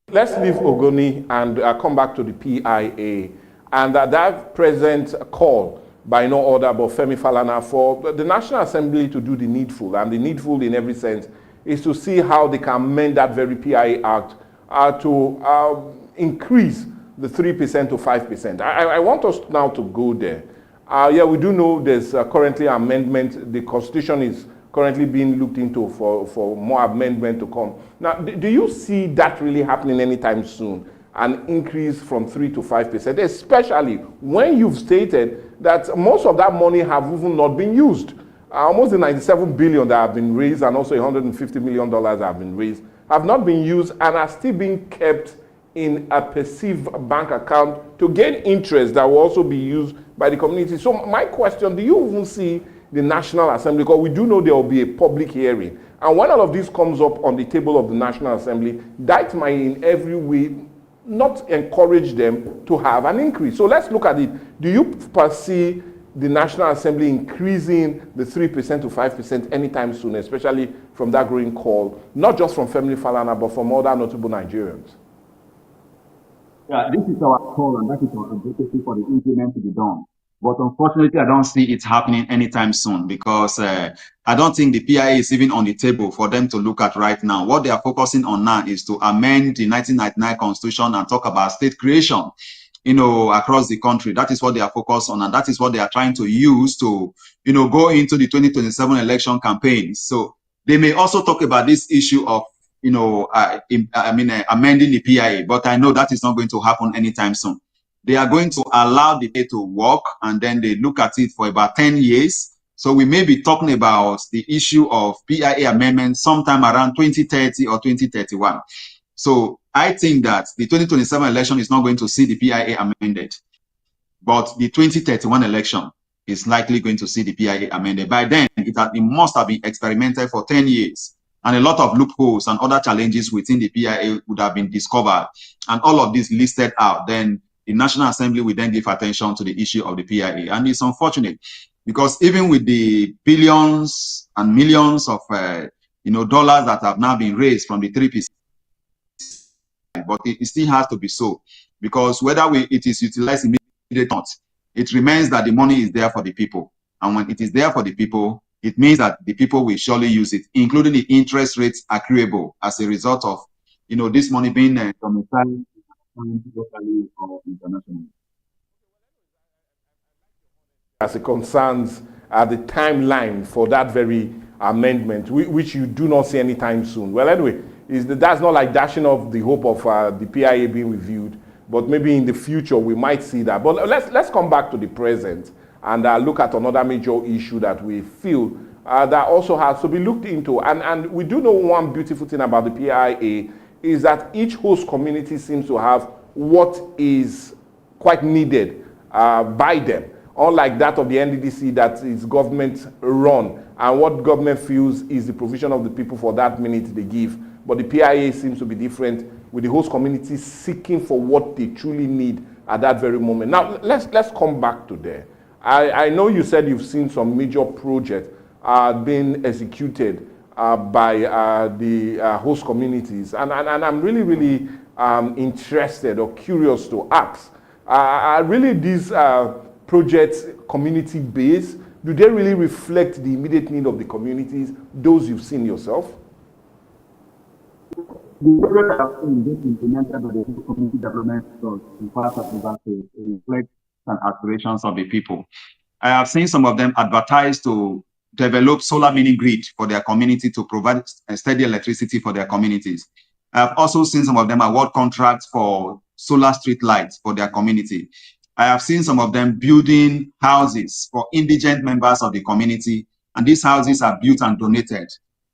Let's leave Ogoni and come back to the PIA. And that present call by no other but Femi Falana for the National Assembly to do the needful. And the needful in every sense is to see how they can amend that very PIA Act to increase the 3% to 5%. I want us now to go there. Yeah, we do know there's currently amendment. The Constitution is currently being looked into for more amendment to come. Now, do you see that really happening anytime soon? An increase from 3 to 5%, especially when you've stated that most of that money have even not been used. Almost the 97 billion that have been raised and also $150 million that have been raised have not been used and are still being kept in a perceived bank account to gain interest that will also be used by the community. So my question, do you even see the National Assembly, because we do know there will be a public hearing, and when all of this comes up on the table of the National Assembly, that might in every way not encourage them to have an increase. So let's look at it. Do you foresee the National Assembly increasing the 3% to 5% anytime soon, especially from that growing call, not just from Femi Falana, but from other notable Nigerians? Yeah, this is our call, and that is our advocacy for the implement to be done. But unfortunately, I don't see it happening anytime soon because I don't think the PIA is even on the table for them to look at right now. What they are focusing on now is to amend the 1999 Constitution and talk about state creation, across the country. That is what they are focused on, and that is what they are trying to use to, go into the 2027 election campaign. So they may also talk about this issue of, amending the PIA, but I know that is not going to happen anytime soon. They are going to allow the PIA to work, and then they look at it for about 10 years. So we may be talking about the issue of PIA amendment sometime around 2030 or 2031. So I think that the 2027 election is not going to see the PIA amended, but the 2031 election is likely going to see the PIA amended. By then, it must have been experimented for 10 years. And a lot of loopholes and other challenges within the PIA would have been discovered. And all of this listed out, then the National Assembly will then give attention to the issue of the PIA. And it's unfortunate because even with the billions and millions of dollars that have now been raised from the 3%, but it still has to be so, because whether it is utilized immediately or not, it remains that the money is there for the people. And when it is there for the people, it means that the people will surely use it, including the interest rates accruable as a result of, this money being domiciled locally or internationally. As it concerns the timeline for that very amendment, which you do not see anytime soon. Well, anyway, that's not like dashing off the hope of the PIA being reviewed, but maybe in the future we might see that. But let's come back to the present and look at another major issue that we feel that also has to be looked into. And we do know one beautiful thing about the PIA is that each host community seems to have what is quite needed by them, unlike that of the NDDC that is government run, and what government feels is the provision of the people for that minute they give. But the PIA seems to be different, with the host community seeking for what they truly need at that very moment. Now, let's come back to there. I know you said you've seen some major projects being executed by the host communities, and I'm really interested or curious to ask, are really these projects community-based? Do they really reflect the immediate need of the communities, those you've seen yourself? The projects that have been implemented by the community development in parts of the state reflect and aspirations of the people. I have seen some of them advertise to develop solar mini grid for their community to provide steady electricity for their communities. I have also seen some of them award contracts for solar street lights for their community. I have seen some of them building houses for indigent members of the community, and these houses are built and donated.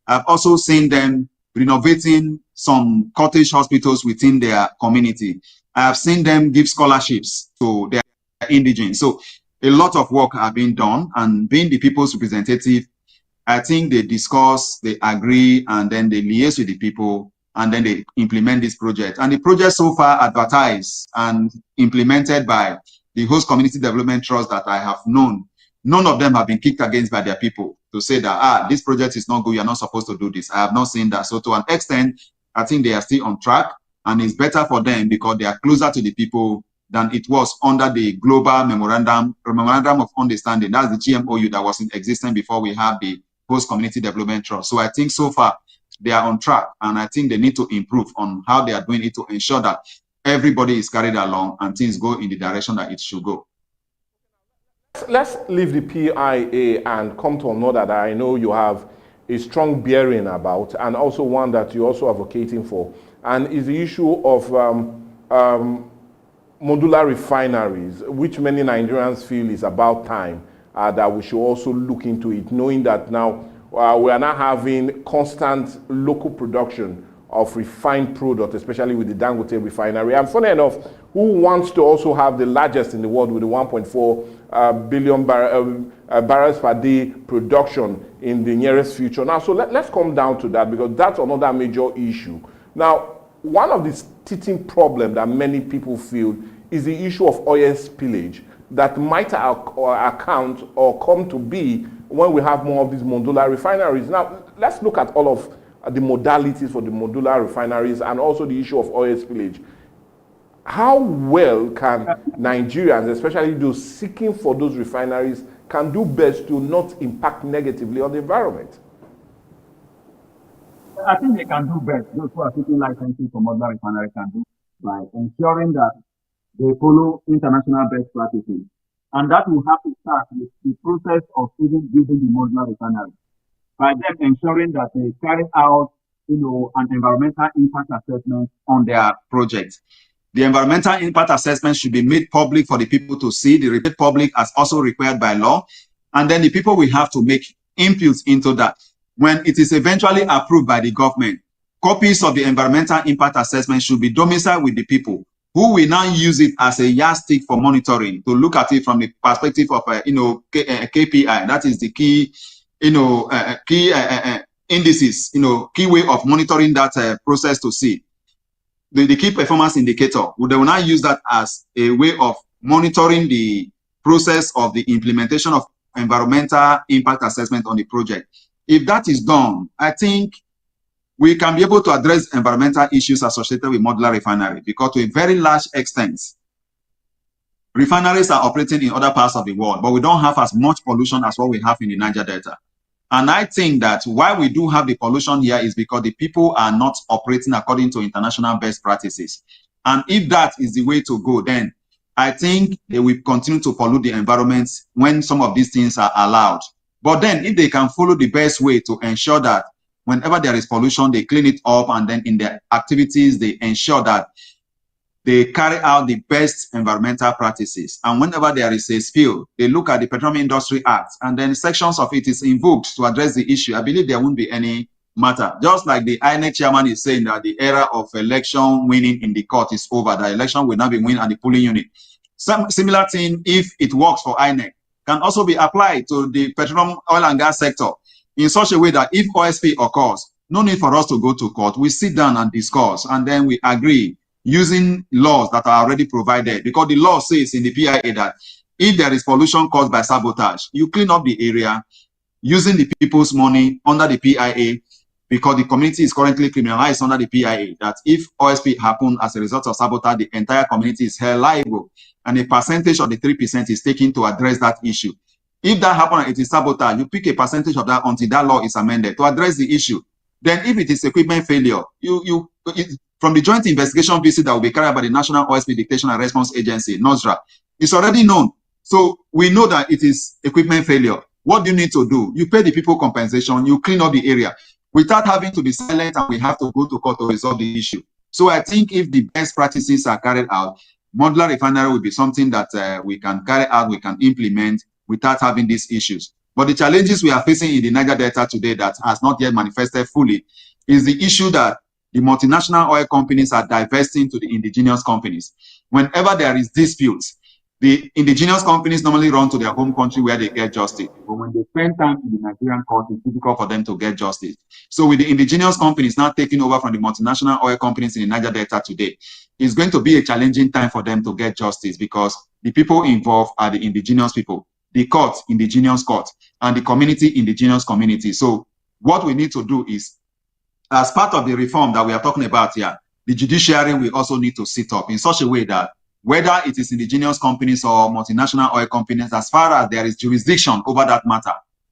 I've also seen them renovating some cottage hospitals within their community. I have seen them give scholarships to their indigents. So a lot of work have been done, and being the people's representative, I think they discuss, they agree, and then they liaise with the people, and then they implement this project. And the project so far advertised and implemented by the host community development trust that I have known, none of them have been kicked against by their people to say that, this project is not good, you're not supposed to do this. I have not seen that. So to an extent, I think they are still on track, and it's better for them because they are closer to the people than it was under the global memorandum of understanding. That's the GMOU that was in existence before we have the host community development trust. So I think so far they are on track, and I think they need to improve on how they are doing it to ensure that everybody is carried along and things go in the direction that it should go. Let's leave the PIA and come to another that I know you have a strong bearing about, and also one that you're also advocating for, and is the issue of modular refineries, which many Nigerians feel is about time that we should also look into it, knowing that now we are not having constant local production of refined product, especially with the Dangote refinery. And funny enough, who wants to also have the largest in the world with the 1.4 billion barrels per day production in the nearest future? Now, so let's come down to that, because that's another major issue. Now, one of the teething problems that many people feel is the issue of oil spillage that might account or come to be when we have more of these modular refineries. Now, let's look at all of the modalities for the modular refineries and also the issue of oil spillage. How well can Nigerians, especially those seeking for those refineries, can do best to not impact negatively on the environment? I think they can do best. Those who are seeking licensing for modular refinery can do by ensuring that they follow international best practices. And that will have to start with the process of even building the modular refinery, by them ensuring that they carry out, an environmental impact assessment on their project. The environmental impact assessment should be made public for the people to see. The made public as also required by law. And then the people will have to make inputs into that. When it is eventually approved by the government, copies of the environmental impact assessment should be domiciled with the people, who will now use it as a yardstick for monitoring, to look at it from the perspective of, KPI. That is the key, key indices, key way of monitoring that process to see. The key performance indicator, they will now use that as a way of monitoring the process of the implementation of environmental impact assessment on the project. If that is done, I think we can be able to address environmental issues associated with modular refinery, because to a very large extent, refineries are operating in other parts of the world, but we don't have as much pollution as what we have in the Niger Delta. And I think that why we do have the pollution here is because the people are not operating according to international best practices. And if that is the way to go, then I think they will continue to pollute the environment when some of these things are allowed. But then if they can follow the best way to ensure that whenever there is pollution, they clean it up, and then in their activities, they ensure that they carry out the best environmental practices. And whenever there is a spill, they look at the Petroleum Industry Act, and then sections of it is invoked to address the issue. I believe there won't be any matter. Just like the INEC chairman is saying that the era of election winning in the court is over, the election will now be won at the polling unit. Some similar thing, if it works for INEC, can also be applied to the petroleum, oil and gas sector in such a way that if OSP occurs, no need for us to go to court. We sit down and discuss, and then we agree using laws that are already provided, because the law says in the PIA that if there is pollution caused by sabotage, you clean up the area using the people's money under the PIA, because the community is currently criminalized under the PIA, that if OSP happen as a result of sabotage, the entire community is held liable, and a percentage of the 3% is taken to address that issue. If that happens and it is sabotage, you pick a percentage of that until that law is amended to address the issue. Then if it is equipment failure, from the joint investigation visit that will be carried out by the National OSP Detection and Response Agency, NOSRA, it's already known. So we know that it is equipment failure. What do you need to do? You pay the people compensation, you clean up the area without having to be silent and we have to go to court to resolve the issue. So I think if the best practices are carried out, modular refinery will be something that we can carry out, we can implement without having these issues. But the challenges we are facing in the Niger Delta today that has not yet manifested fully is the issue that the multinational oil companies are divesting to the indigenous companies. Whenever there is disputes, the indigenous companies normally run to their home country where they get justice. But when they spend time in the Nigerian court, it's difficult for them to get justice. So with the indigenous companies now taking over from the multinational oil companies in the Niger Delta today, it's going to be a challenging time for them to get justice, because the people involved are the indigenous people, the court, indigenous court, and the community, indigenous community. So what we need to do is, as part of the reform that we are talking about here, the judiciary will also need to sit up in such a way that whether it is indigenous companies or multinational oil companies, as far as there is jurisdiction over that matter,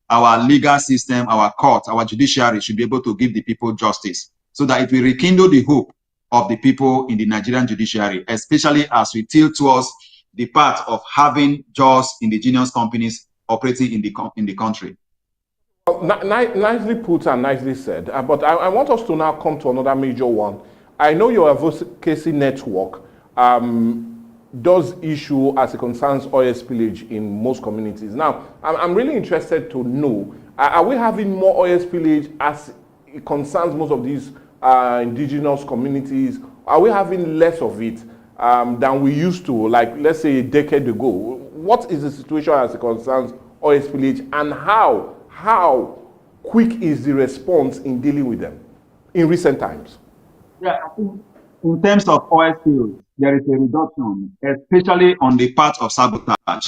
our legal system, our court, our judiciary should be able to give the people justice, so that it will rekindle the hope of the people in the Nigerian judiciary, especially as we tilt towards the path of having just indigenous companies operating in the country. Well, nicely put and nicely said, but I want us to now come to another major one. I know your advocacy network does issue as it concerns oil spillage in most communities. Now, I'm really interested to know, are we having more oil spillage as it concerns most of these indigenous communities? Are we having less of it than we used to, like let's say a decade ago? What is the situation as it concerns oil spillage, and how quick is the response in dealing with them in recent times? Yeah, I think in terms of oil spills, there is a reduction, especially on the part of sabotage,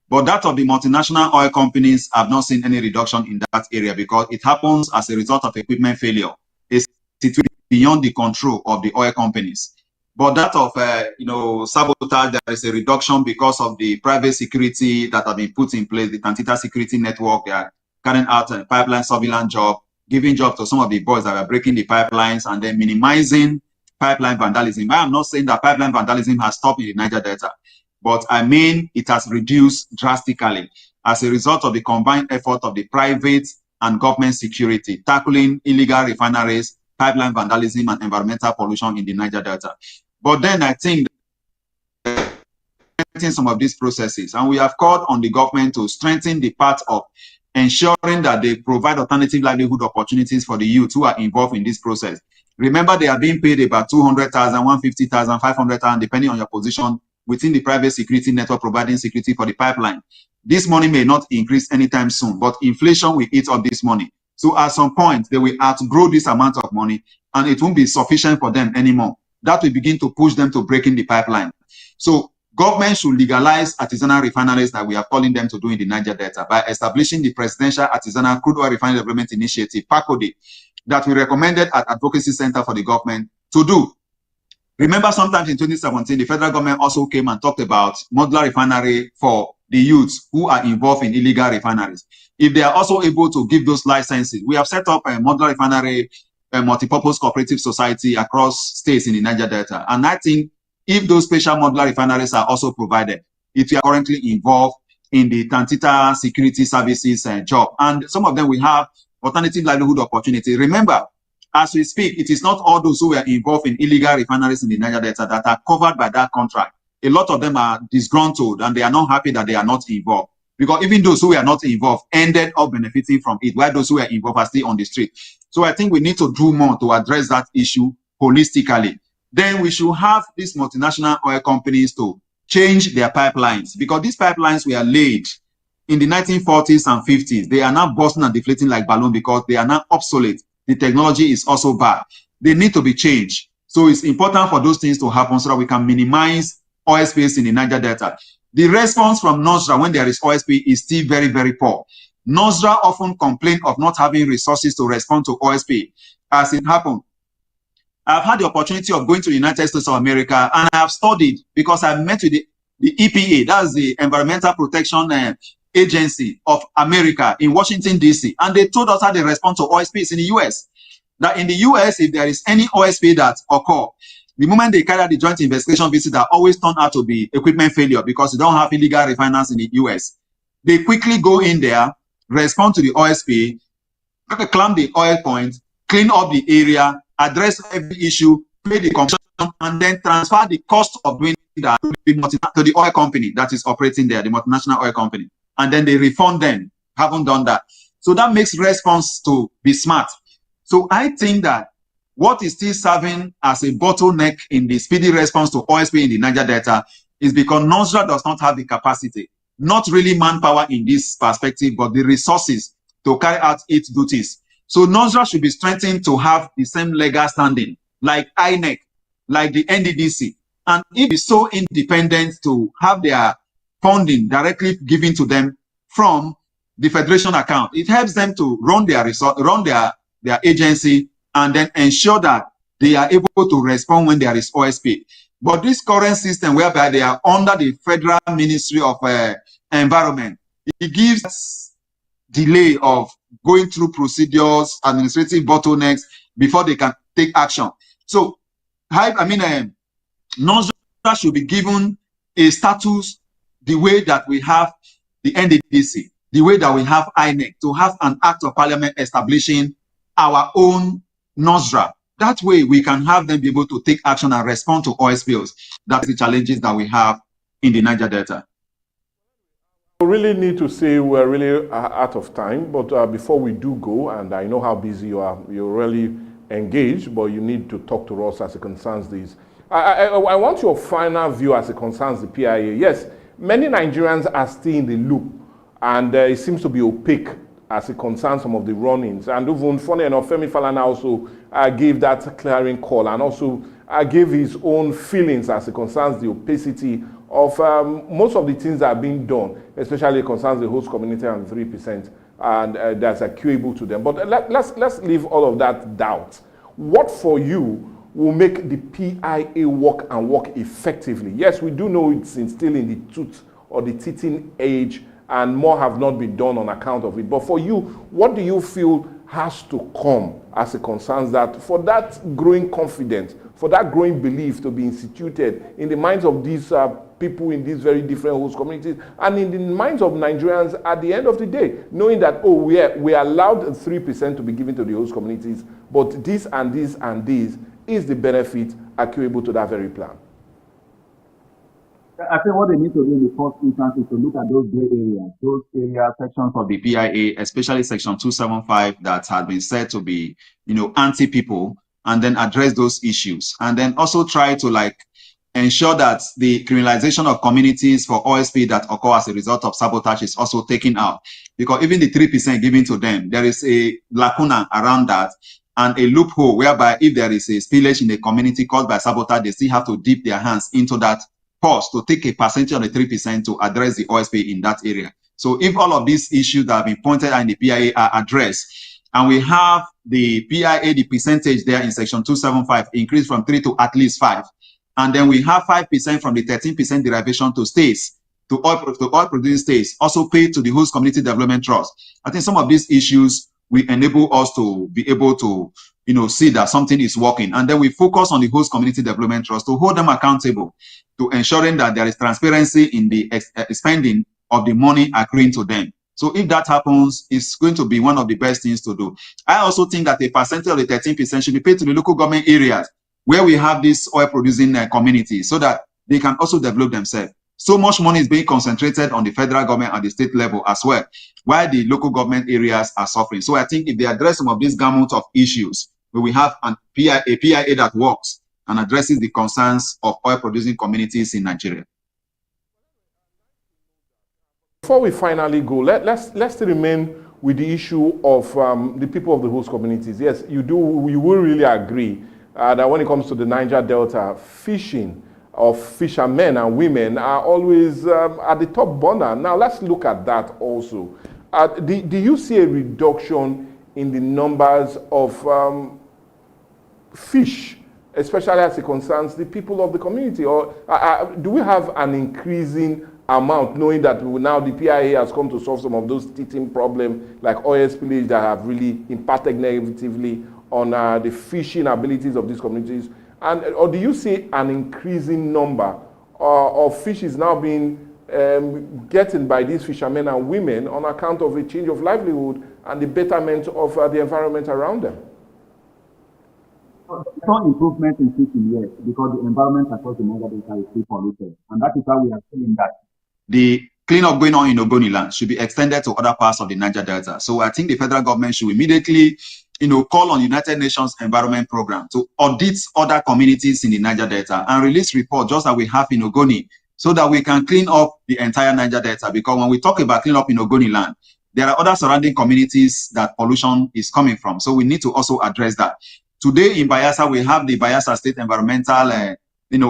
But that of the multinational oil companies, I've not seen any reduction in that area because it happens as a result of equipment failure. It's beyond the control of the oil companies. But that of sabotage, there is a reduction because of the private security that have been put in place, the Tantita security network. They are carrying out a pipeline surveillance job, giving job to some of the boys that are breaking the pipelines and then minimizing pipeline vandalism. I am not saying that pipeline vandalism has stopped in the Niger Delta, but I mean it has reduced drastically as a result of the combined effort of the private and government security, tackling illegal refineries, pipeline vandalism, and environmental pollution in the Niger Delta. But then I think some of these processes, and we have called on the government to strengthen the part of ensuring that they provide alternative livelihood opportunities for the youth who are involved in this process. Remember, they are being paid about 200,000, 150,000, 500,000, depending on your position within the private security network providing security for the pipeline. This money may not increase anytime soon, but inflation will eat up this money. So at some point, they will outgrow this amount of money and it won't be sufficient for them anymore. That will begin to push them to breaking the pipeline. So government should legalize artisanal refineries that we are calling them to do in the Niger Delta by establishing the Presidential Artisanal Crude Oil Refinery Development Initiative, PACODE, that we recommended at Advocacy Center for the government to do. Remember, sometimes in 2017, the federal government also came and talked about modular refinery for the youths who are involved in illegal refineries. If they are also able to give those licenses, we have set up a modular refinery, a multipurpose cooperative society across states in the Niger Delta. And I think if those special modular refineries are also provided, if you are currently involved in the Tantita security services job, and some of them will have alternative livelihood opportunity. Remember, as we speak, it is not all those who are involved in illegal refineries in the Niger Delta that are covered by that contract. A lot of them are disgruntled and they are not happy that they are not involved. Because even those who are not involved ended up benefiting from it, while those who are involved are still on the street. So I think we need to do more to address that issue holistically. Then we should have these multinational oil companies to change their pipelines, because these pipelines were laid in the 1940s and 50s. They are now bursting and deflating like balloons because they are now obsolete. The technology is also bad. They need to be changed. So it's important for those things to happen so that we can minimize oil spills in the Niger Delta. The response from NOSRA when there is oil spill is still very, very poor. NOSRA often complain of not having resources to respond to oil spill. As it happened, I've had the opportunity of going to the United States of America, and I have studied because I met with the EPA, that's the Environmental Protection Agency of America in Washington, D.C. And they told us how they respond to oil spills in the U.S. That in the U.S., if there is any oil spill that occur, the moment they carry out the joint investigation visit, that always turn out to be equipment failure because they don't have illegal refiners in the U.S. They quickly go in there, respond to the oil spill, clamp the oil point, clean up the area, address every issue, pay the commission, and then transfer the cost of doing that to the oil company that is operating there, the multinational oil company. And then they refund them. Haven't done that. So that makes response to be smart. So I think that what is still serving as a bottleneck in the speedy response to oil spill in the Niger Delta is because NOSRA does not have the capacity, not really manpower in this perspective, but the resources to carry out its duties. So NOSRA should be strengthened to have the same legal standing, like INEC, like the NDDC, and it is so independent to have their funding directly given to them from the federation account. It helps them to run their their agency and then ensure that they are able to respond when there is oil spill. But this current system whereby they are under the Federal Ministry of Environment, it gives delay of going through procedures, administrative bottlenecks, before they can take action. So, NOSRA should be given a status the way that we have the NDDC, the way that we have INEC, to have an act of parliament establishing our own NOSRA. That way we can have them be able to take action and respond to oil spills. That's the challenges that we have in the Niger Delta. We really need to say we're really out of time, but before we do go, and I know how busy you are, you're really engaged, but you need to talk to us as it concerns these. I want your final view as it concerns the PIA. Yes, many Nigerians are still in the loop, and it seems to be opaque as it concerns some of the run-ins. And even funny enough, Femi Falana also gave that clearing call, and also gave his own feelings as it concerns the opacity of most of the things that are being done, especially concerns the host community and 3%, and that's accouable to them. But let's leave all of that doubt. What for you will make the PIA work and work effectively? Yes, we do know it's still in the tooth or the teething age, and more have not been done on account of it. But for you, what do you feel has to come as it concerns that, for that growing confidence, for that growing belief to be instituted in the minds of these people in these very different host communities, and in the minds of Nigerians at the end of the day, knowing that, oh, we allowed 3% to be given to the host communities, but this and this and this is the benefit accruable to that very plan? I think what they need to do in the first instance is to look at those gray areas, sections of the PIA, especially section 275 that had been said to be, anti-people, and then address those issues. And then also try to ensure that the criminalization of communities for oil spill that occur as a result of sabotage is also taken out. Because even the 3% given to them, there is a lacuna around that, and a loophole whereby if there is a spillage in the community caused by sabotage, they still have to dip their hands into that pause to take a percentage of the 3% to address the oil spill in that area. So if all of these issues that have been pointed out in the PIA are addressed, and we have the PIA, the percentage there in section 275 increased from 3 to at least 5, and then we have 5% from the 13% derivation to states, to oil producing states, also paid to the host community development trust. I think some of these issues will enable us to be able to see that something is working. And then we focus on the host community development trust to hold them accountable to ensuring that there is transparency in the spending of the money accruing to them. So if that happens, it's going to be one of the best things to do. I also think that a percentage of the 13% should be paid to the local government areas where we have these oil producing communities, so that they can also develop themselves. So much money is being concentrated on the federal government at the state level as well, while the local government areas are suffering. So I think if they address some of these gamut of issues, we have a PIA that works and addresses the concerns of oil producing communities in Nigeria. Before we finally go, let's remain with the issue of the people of the host communities. Yes, you will really agree that when it comes to the Niger Delta, fishing of fishermen and women are always at the top burner. Now let's look at that also. Do you see a reduction in the numbers of fish, especially as it concerns the people of the community, or do we have an increasing amount, knowing that now the PIA has come to solve some of those teething problems like oil spillage that have really impacted negatively on the fishing abilities of these communities? Or do you see an increasing number of fishes now being getting by these fishermen and women on account of a change of livelihood and the betterment of the environment around them? Some improvement in fishing, yes, because the environment across the Niger Delta is still polluted. And that is why we are saying that the cleanup going on in Ogoniland should be extended to other parts of the Niger Delta. So I think the federal government should immediately call on United Nations Environment Program to audit other communities in the Niger Delta and release reports just that we have in Ogoni, so that we can clean up the entire Niger Delta. Because when we talk about clean up in Ogoniland, there are other surrounding communities that pollution is coming from. So we need to also address that. Today in Bayelsa, we have the Bayelsa State Environmental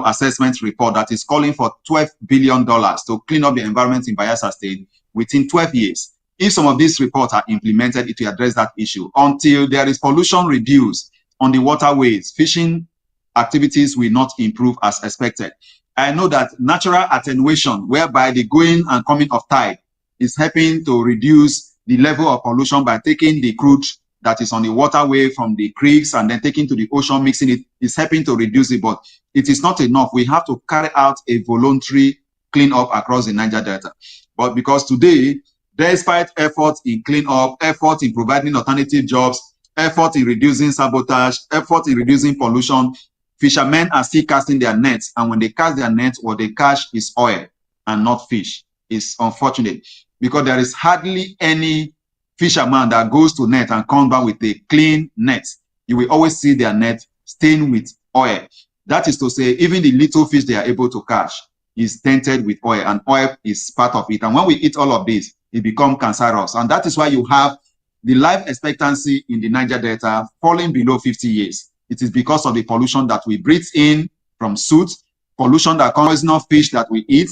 Assessment Report that is calling for $12 billion to clean up the environment in Bayelsa State within 12 years. If some of these reports are implemented, it will address that issue. Until there is pollution reduced on the waterways, fishing activities will not improve as expected. I know that natural attenuation, whereby the going and coming of tide, is helping to reduce the level of pollution by taking the crude that is on the waterway from the creeks and then taking to the ocean, mixing it, is helping to reduce it, but it is not enough. We have to carry out a voluntary cleanup across the Niger Delta. But because today, despite efforts in cleanup, efforts in providing alternative jobs, efforts in reducing sabotage, efforts in reducing pollution, fishermen are still casting their nets. And when they cast their nets, what they catch is oil and not fish. It's unfortunate because there is hardly any fisherman that goes to net and comes back with a clean net. You will always see their net stained with oil. That is to say, even the little fish they are able to catch is tainted with oil, and oil is part of it. And when we eat all of this, it becomes cancerous. And that is why you have the life expectancy in the Niger Delta falling below 50 years. It is because of the pollution that we breathe in from soot, pollution that comes from fish that we eat,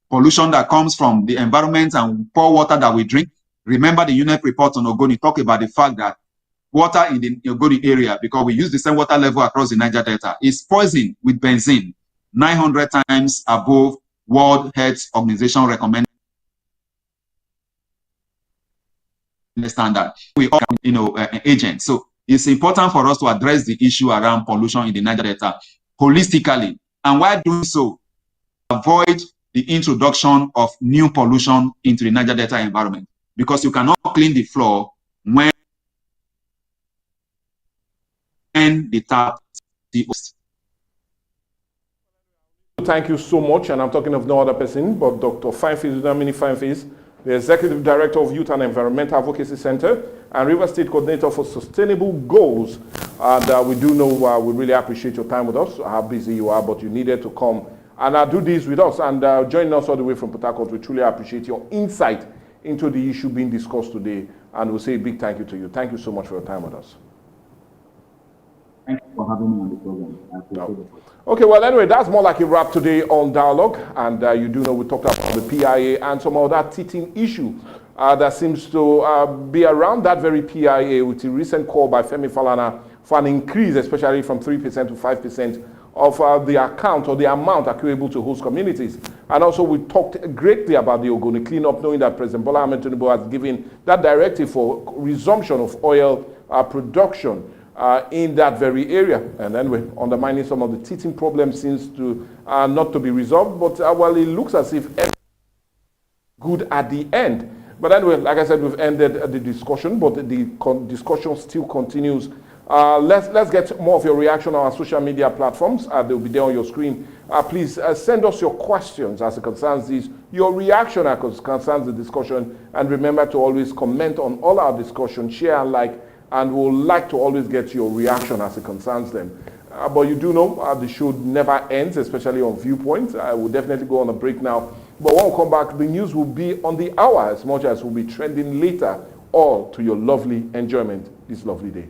pollution that comes from the environment and poor water that we drink. Remember the UNEP report on Ogoni talk about the fact that water in the Ogoni area, because we use the same water level across the Niger Delta, is poisoned with benzene, 900 times above World Health Organization recommended standard. We all, agents. So it's important for us to address the issue around pollution in the Niger Delta holistically, and while doing so, avoid the introduction of new pollution into the Niger Delta environment, because you cannot clean the floor when the tap is closed. Thank you so much, and I'm talking of no other person but Dr. Fineface Udamini Fineface, the Executive Director of Youth and Environmental Advocacy Center and River State Coordinator for Sustainable Goals. And we do know we really appreciate your time with us, how busy you are, but you needed to come and do this with us and join us all the way from Port Harcourt. We truly appreciate your insight into the issue being discussed today, and we'll say a big thank you to you. Thank you so much for your time with us. Thank you for having me on the program. I appreciate it. Okay, well, anyway, that's more like a wrap today on Dialogue. And you do know we talked about the PIA and some other teething issue that seems to be around that very PIA, with a recent call by Femi Falana for an increase, especially from 3% to 5% of the account or the amount accruable to host communities. And also we talked greatly about the Ogoni cleanup, knowing that President Bola Ahmed Tinubu has given that directive for resumption of oil production in that very area. And then we're undermining some of the teething problems seems to not to be resolved, but well, it looks as if good at the end. But anyway, like I said, we've ended the discussion, but the discussion still continues. Let's get more of your reaction on our social media platforms. They'll be there on your screen. Please send us your questions as it concerns this, your reaction as it concerns the discussion, and remember to always comment on all our discussion, share and like, and we'll like to always get your reaction as it concerns them. But you do know the show never ends, especially on Viewpoint. I will definitely go on a break now. But when we come back, the news will be on the hour as much as will be trending later, all to your lovely enjoyment this lovely day.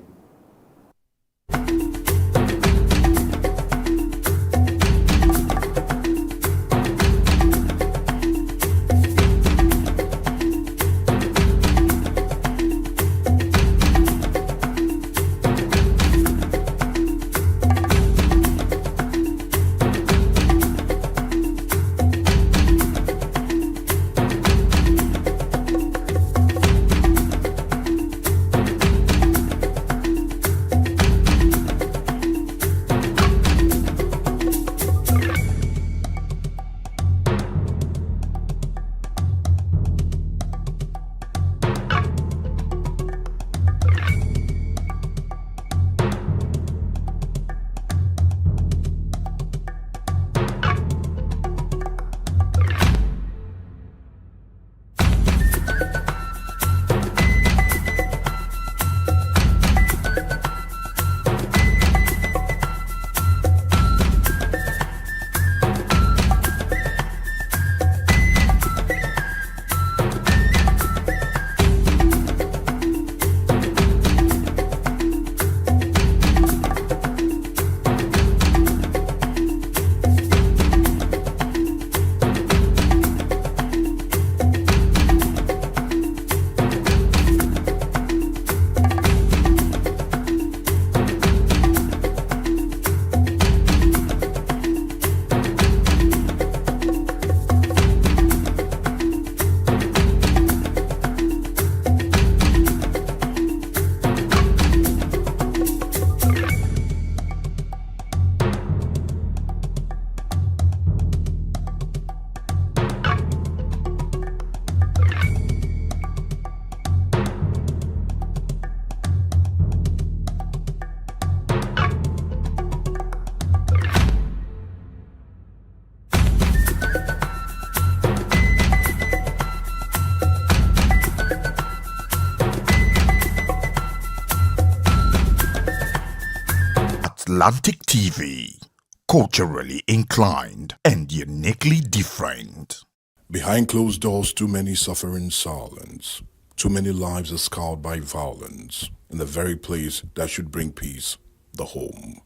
Atlantic TV. Culturally inclined and uniquely different. Behind closed doors, too many suffer in silence. Too many lives are scarred by violence in the very place that should bring peace, the home.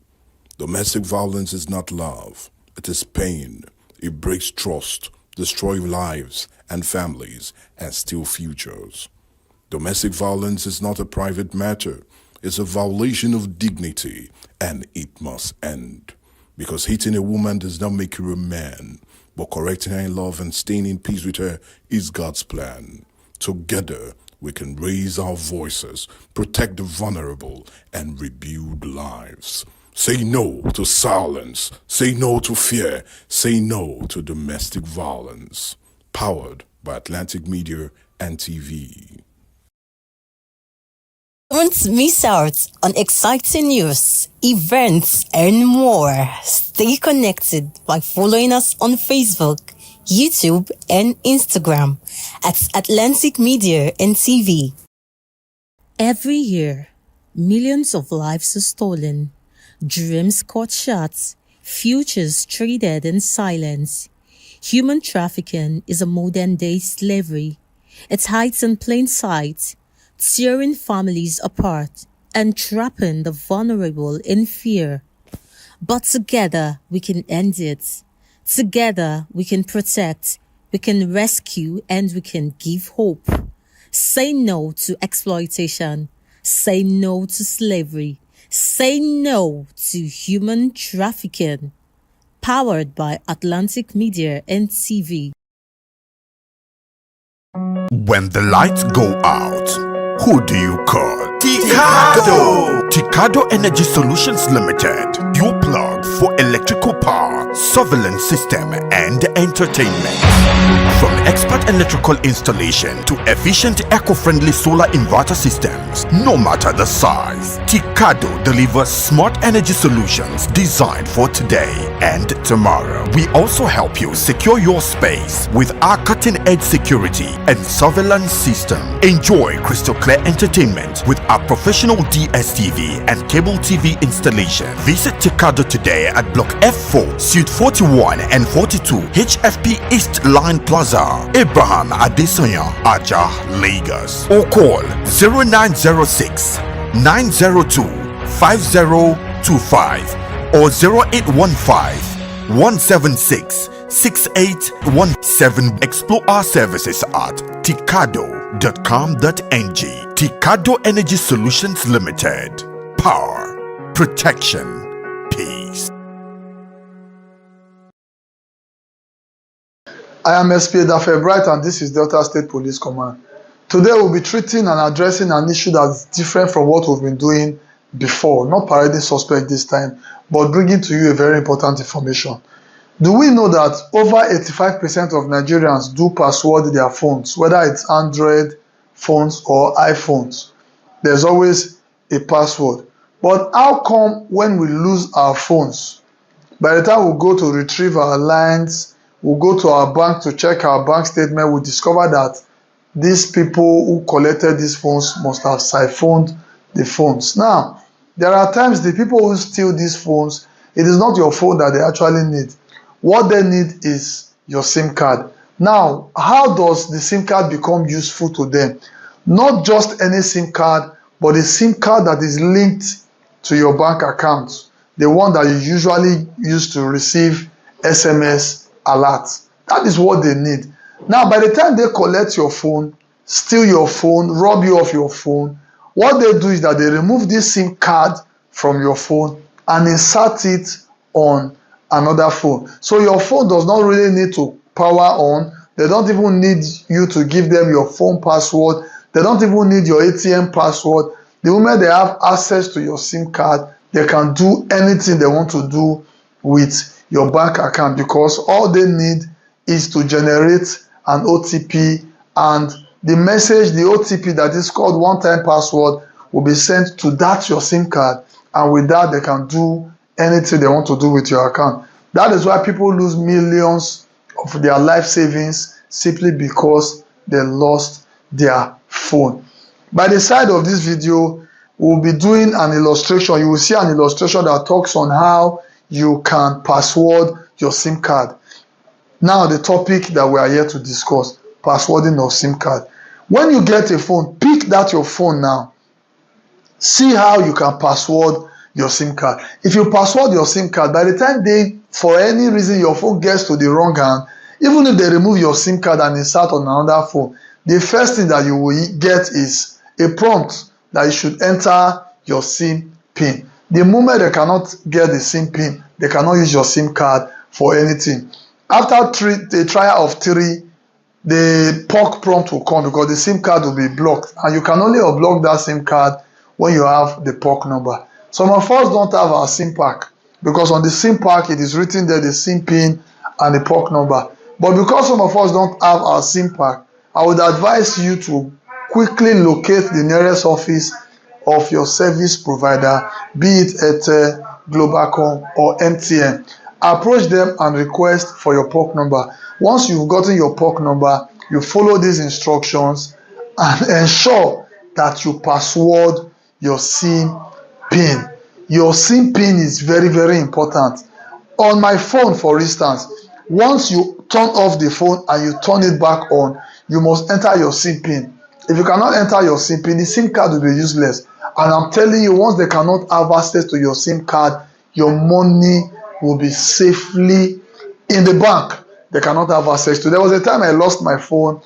Domestic violence is not love. It is pain. It breaks trust, destroys lives and families, and steals futures. Domestic violence is not a private matter. It's a violation of dignity, and it must end. Because hitting a woman does not make you a man, but correcting her in love and staying in peace with her is God's plan. Together, we can raise our voices, protect the vulnerable, and rebuild lives. Say no to silence. Say no to fear. Say no to domestic violence. Powered by Atlantic Media and TV. Don't miss out on exciting news, events, and more. Stay connected by following us on Facebook, YouTube, and Instagram at Atlantic Media and TV. Every year, millions of lives are stolen, dreams cut short, futures traded in silence. Human trafficking is a modern-day slavery. It hides in plain sight, tearing families apart and trapping the vulnerable in fear. But together we can end it. Together we can protect, we can rescue, and we can give hope. Say no to exploitation. Say no to slavery. Say no to human trafficking. Powered by Atlantic Media and TV. When the lights go out, who do you call? Tikado! Tikado Energy Solutions Limited. Your plug for electrical power, surveillance system, and entertainment. From expert electrical installation to efficient eco-friendly solar inverter systems, no matter the size, Tikado delivers smart energy solutions designed for today and tomorrow. We also help you secure your space with our cutting-edge security and surveillance system. Enjoy crystal clear entertainment with our professional DSTV and cable TV installation. Visit Tikado today at Block F4, Suite 41 and 42, HFP East Line Plaza, Abraham Adesanya, Aja, Lagos. Or call 0906 902 5025 or 0815 176 6817. Explore our services at tikado.com.ng. Tikado Energy Solutions Limited. Power, protection, peace. I am SP Dafe Bright and this is Delta State Police Command. Today we'll be treating and addressing an issue that's different from what we've been doing before. Not parading suspect this time, but bringing to you a very important information. Do we know that over 85% of Nigerians do password their phones, whether it's Android phones or iPhones? There's always a password. But how come when we lose our phones, by the time we go to retrieve our lines, we go to our bank to check our bank statement, we discover that these people who collected these phones must have siphoned the phones. Now, there are times the people who steal these phones, it is not your phone that they actually need. What they need is your SIM card. Now, how does the SIM card become useful to them? Not just any SIM card, but a SIM card that is linked to your bank account, the one that you usually use to receive SMS alerts. That is what they need. Now, by the time they collect your phone, steal your phone, rob you of your phone, what they do is that they remove this SIM card from your phone and insert it on another phone. So your phone does not really need to power on. They don't even need you to give them your phone password. They don't even need your ATM password. The moment they have access to your SIM card, they can do anything they want to do with your bank account, because all they need is to generate an OTP, and the message, the OTP that is called one-time password, will be sent to that your SIM card, and with that they can do anything they want to do with your account. That is why people lose millions of their life savings simply because they lost their phone. By the side of this video, we'll be doing an illustration. You will see an illustration that talks on how you can password your SIM card. Now, the topic that we are here to discuss, passwording of SIM card. When you get a phone, pick that your phone now. See how you can password your SIM card. If you password your SIM card, by the time for any reason, your phone gets to the wrong hand, even if they remove your SIM card and insert on another phone, the first thing that you will get is a prompt that you should enter your SIM PIN. The moment they cannot get the SIM PIN, they cannot use your SIM card for anything. After the trial of 3, the POC prompt will come because the SIM card will be blocked, and you can only unblock that SIM card when you have the POC number. Some of us don't have our SIM pack because on the SIM pack it is written there the SIM PIN and the POC number. But because some of us don't have our SIM pack, I would advise you to quickly locate the nearest office of your service provider, be it Airtel, Globalcom or MTN. Approach them and request for your POC number. Once you've gotten your POC number, you follow these instructions and ensure that you password your SIM PIN. Your SIM PIN is very, very important. On my phone, for instance, once you turn off the phone and you turn it back on, you must enter your SIM PIN. If you cannot enter your SIM PIN, the SIM card will be useless. And I'm telling you, once they cannot have access to your SIM card, your money will be safely in the bank. They cannot have access to. There was a time I lost my phone,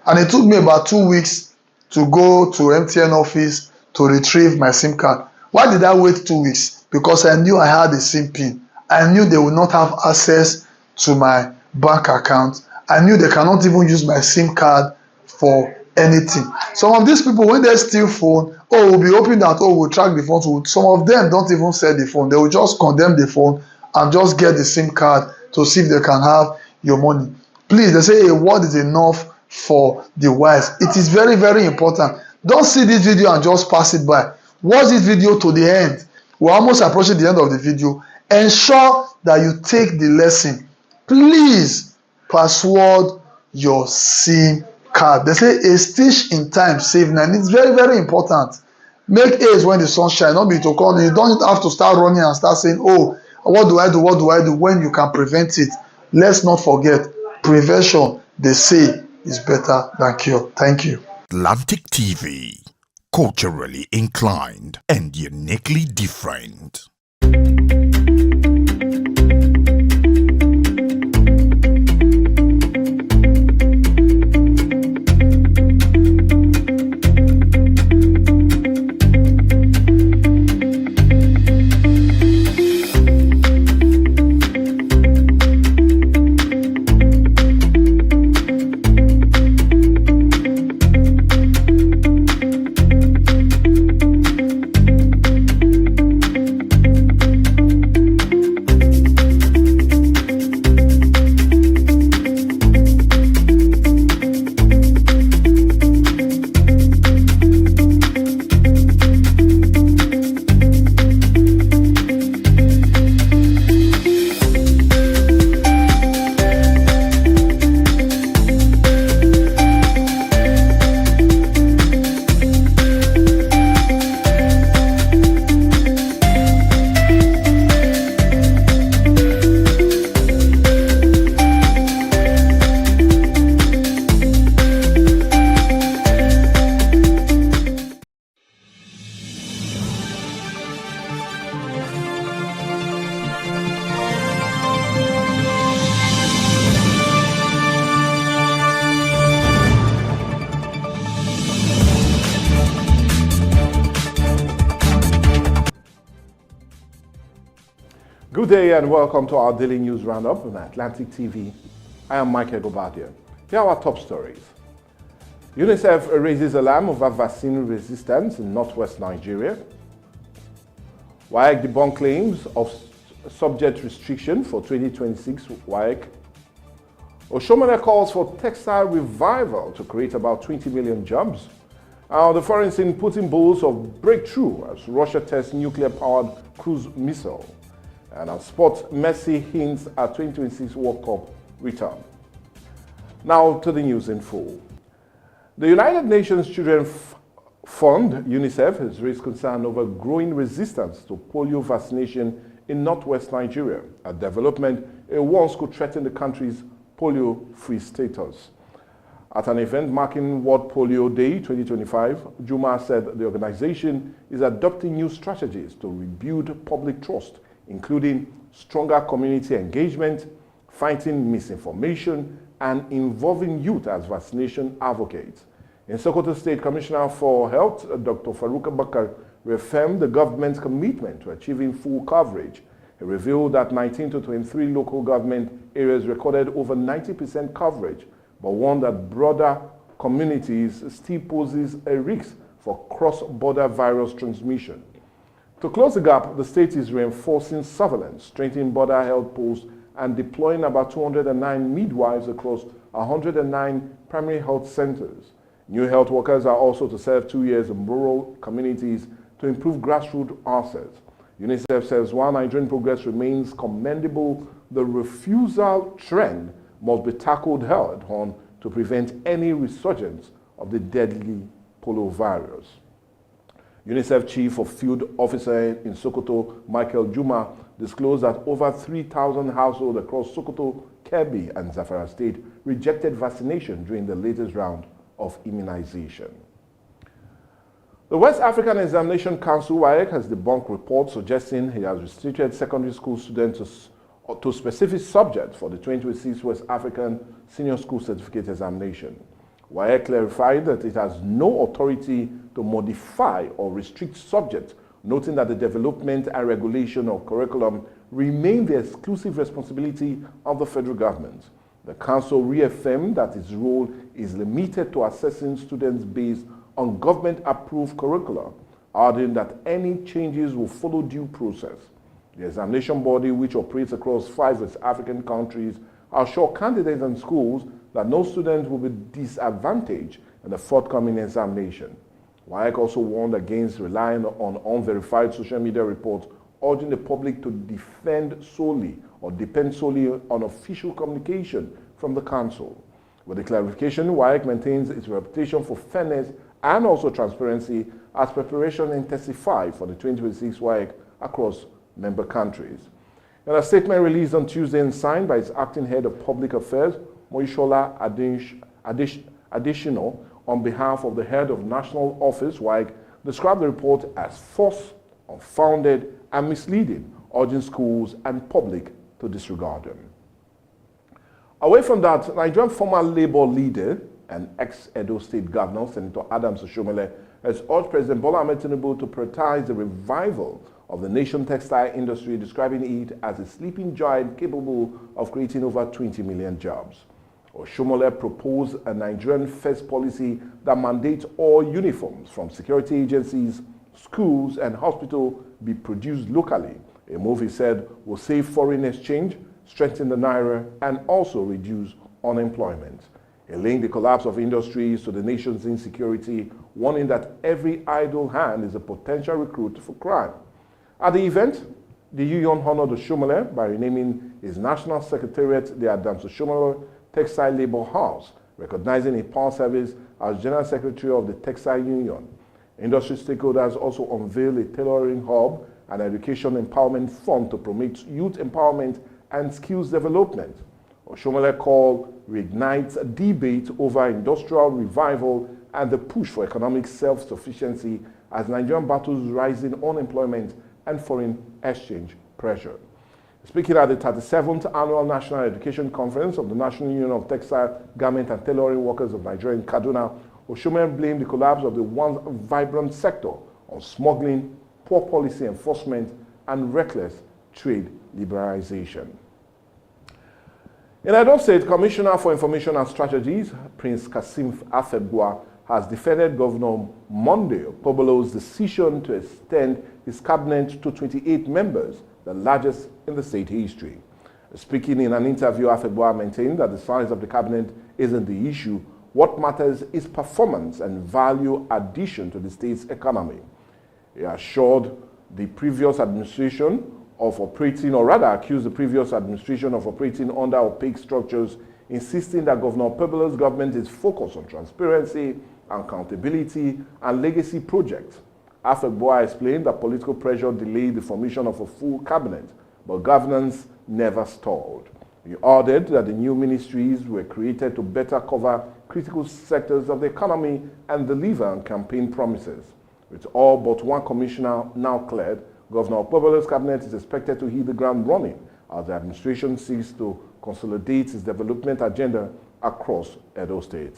and it took me about 2 weeks to go to MTN office to retrieve my SIM card. Why did I wait 2 weeks? Because I knew I had a SIM PIN. I knew they would not have access to my bank account. I knew they cannot even use my SIM card for anything. Some of these people, when they steal phone, we'll be hoping that, we'll track the phone. Some of them don't even sell the phone. They will just condemn the phone and just get the SIM card to see if they can have your money. Please, they say a word is enough for the wise. It is very, very important. Don't see this video and just pass it by. Watch this video to the end. We're almost approaching the end of the video. Ensure that you take the lesson. Please password your SIM card. They say a stitch in time save 9. It's very, very important. Make haste when the sun shines. Not be to come. You don't have to start running and start saying, what do I do? What do I do? When you can prevent it. Let's not forget, prevention, they say, is better than cure. Thank you. Atlantic TV, culturally inclined and uniquely different. Good day and welcome to our daily news roundup on Atlantic TV. I am Michael Gobadia. Here are our top stories. UNICEF raises alarm over vaccine resistance in northwest Nigeria. WAEC debunk claims of subject restriction for 2026 WAEC. Oshomole calls for textile revival to create about 20 million jobs. The foreign scene Putin boasts of breakthrough as Russia tests nuclear-powered cruise missile. And our sports, Messi hints at 2026 World Cup return. Now to the news in full. The United Nations Children Fund, UNICEF, has raised concern over growing resistance to polio vaccination in northwest Nigeria, a development it warns could threaten the country's polio-free status. At an event marking World Polio Day 2025, Juma said the organization is adopting new strategies to rebuild public trust, including stronger community engagement, fighting misinformation, and involving youth as vaccination advocates. In Sokoto State, Commissioner for Health, Dr. Farouk Bakar, reaffirmed the government's commitment to achieving full coverage. He revealed that 19 to 23 local government areas recorded over 90% coverage, but warned that broader communities still poses a risk for cross-border virus transmission. To close the gap, the state is reinforcing surveillance, strengthening border health posts, and deploying about 209 midwives across 109 primary health centers. New health workers are also to serve 2 years in rural communities to improve grassroots access. UNICEF says while Nigerian progress remains commendable, the refusal trend must be tackled head-on to prevent any resurgence of the deadly polio virus. UNICEF Chief of Field Officer in Sokoto, Michael Juma, disclosed that over 3,000 households across Sokoto, Kebbi, and Zamfara State rejected vaccination during the latest round of immunization. The West African Examination Council, WAEC, has debunked reports suggesting he has restricted secondary school students to specific subjects for the 2026 West African Senior School Certificate Examination. WAEC clarified that it has no authority to modify or restrict subjects, noting that the development and regulation of curriculum remain the exclusive responsibility of the federal government. The council reaffirmed that its role is limited to assessing students based on government-approved curricula, adding that any changes will follow due process. The examination body, which operates across 5 West African countries, assure candidates and schools that no student will be disadvantaged in the forthcoming examination. WAEC also warned against relying on unverified social media reports, urging the public to depend solely on official communication from the council. With the clarification, WAEC maintains its reputation for fairness and also transparency as preparation intensifies for the 2026 WAEC across member countries. In a statement released on Tuesday and signed by its acting head of public affairs, Moishola Additional, on behalf of the head of national office, WAEC, described the report as false, unfounded, and misleading, urging schools and public to disregard them. Away from that, Nigerian former Labour leader and ex-Edo State Governor, Senator Adams Oshomole, has urged President Bola Ahmed Tinubu to prioritize the revival of the nation's textile industry, describing it as a sleeping giant capable of creating over 20 million jobs. Oshomole proposed a Nigerian first policy that mandates all uniforms from security agencies, schools, and hospitals be produced locally, a move he said will save foreign exchange, strengthen the naira, and also reduce unemployment. He linked the collapse of industries to the nation's insecurity, warning that every idle hand is a potential recruit for crime. At the event, the union honored Oshomole by renaming his national secretariat the Adams Oshomole Textile Labor House, recognizing his past service as General Secretary of the Textile Union. Industry stakeholders also unveiled a tailoring hub and education empowerment fund to promote youth empowerment and skills development. Oshomole called reignites a debate over industrial revival and the push for economic self-sufficiency as Nigerian battles rising unemployment and foreign exchange pressure. Speaking at the 37th Annual National Education Conference of the National Union of Textile, Garment and Tailoring Workers of Nigeria in Kaduna, Oshomole blamed the collapse of the once vibrant sector on smuggling, poor policy enforcement, and reckless trade liberalization. In Edo State, Commissioner for Information and Strategies, Prince Kasim Afebwa, has defended Governor Monday Pobolo's decision to extend his cabinet to 28 members, the largest in the state history. Speaking in an interview, Afebwa maintained that the size of the cabinet isn't the issue. What matters is performance and value addition to the state's economy. He assured the previous administration of operating, or rather accused the previous administration of operating under opaque structures, insisting that Governor Pobolo's government is focused on transparency, accountability, and legacy projects. Afegboa explained that political pressure delayed the formation of a full cabinet, but governance never stalled. He ordered that the new ministries were created to better cover critical sectors of the economy and deliver on campaign promises. With all but one commissioner now cleared, Governor Okpebholo's cabinet is expected to hit the ground running as the administration seeks to consolidate its development agenda across Edo State.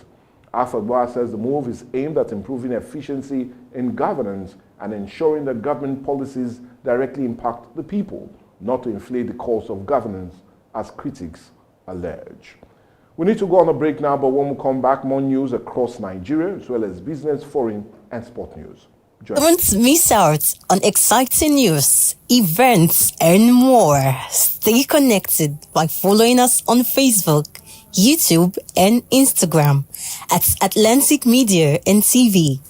Afegboa says the move is aimed at improving efficiency in governance and ensuring that government policies directly impact the people, not to inflate the cost of governance, as critics allege. We need to go on a break now, but when we come back, more news across Nigeria, as well as business, foreign, and sport news. Don't miss out on exciting news, events, and more. Stay connected by following us on Facebook, YouTube, and Instagram at Atlantic Media and TV.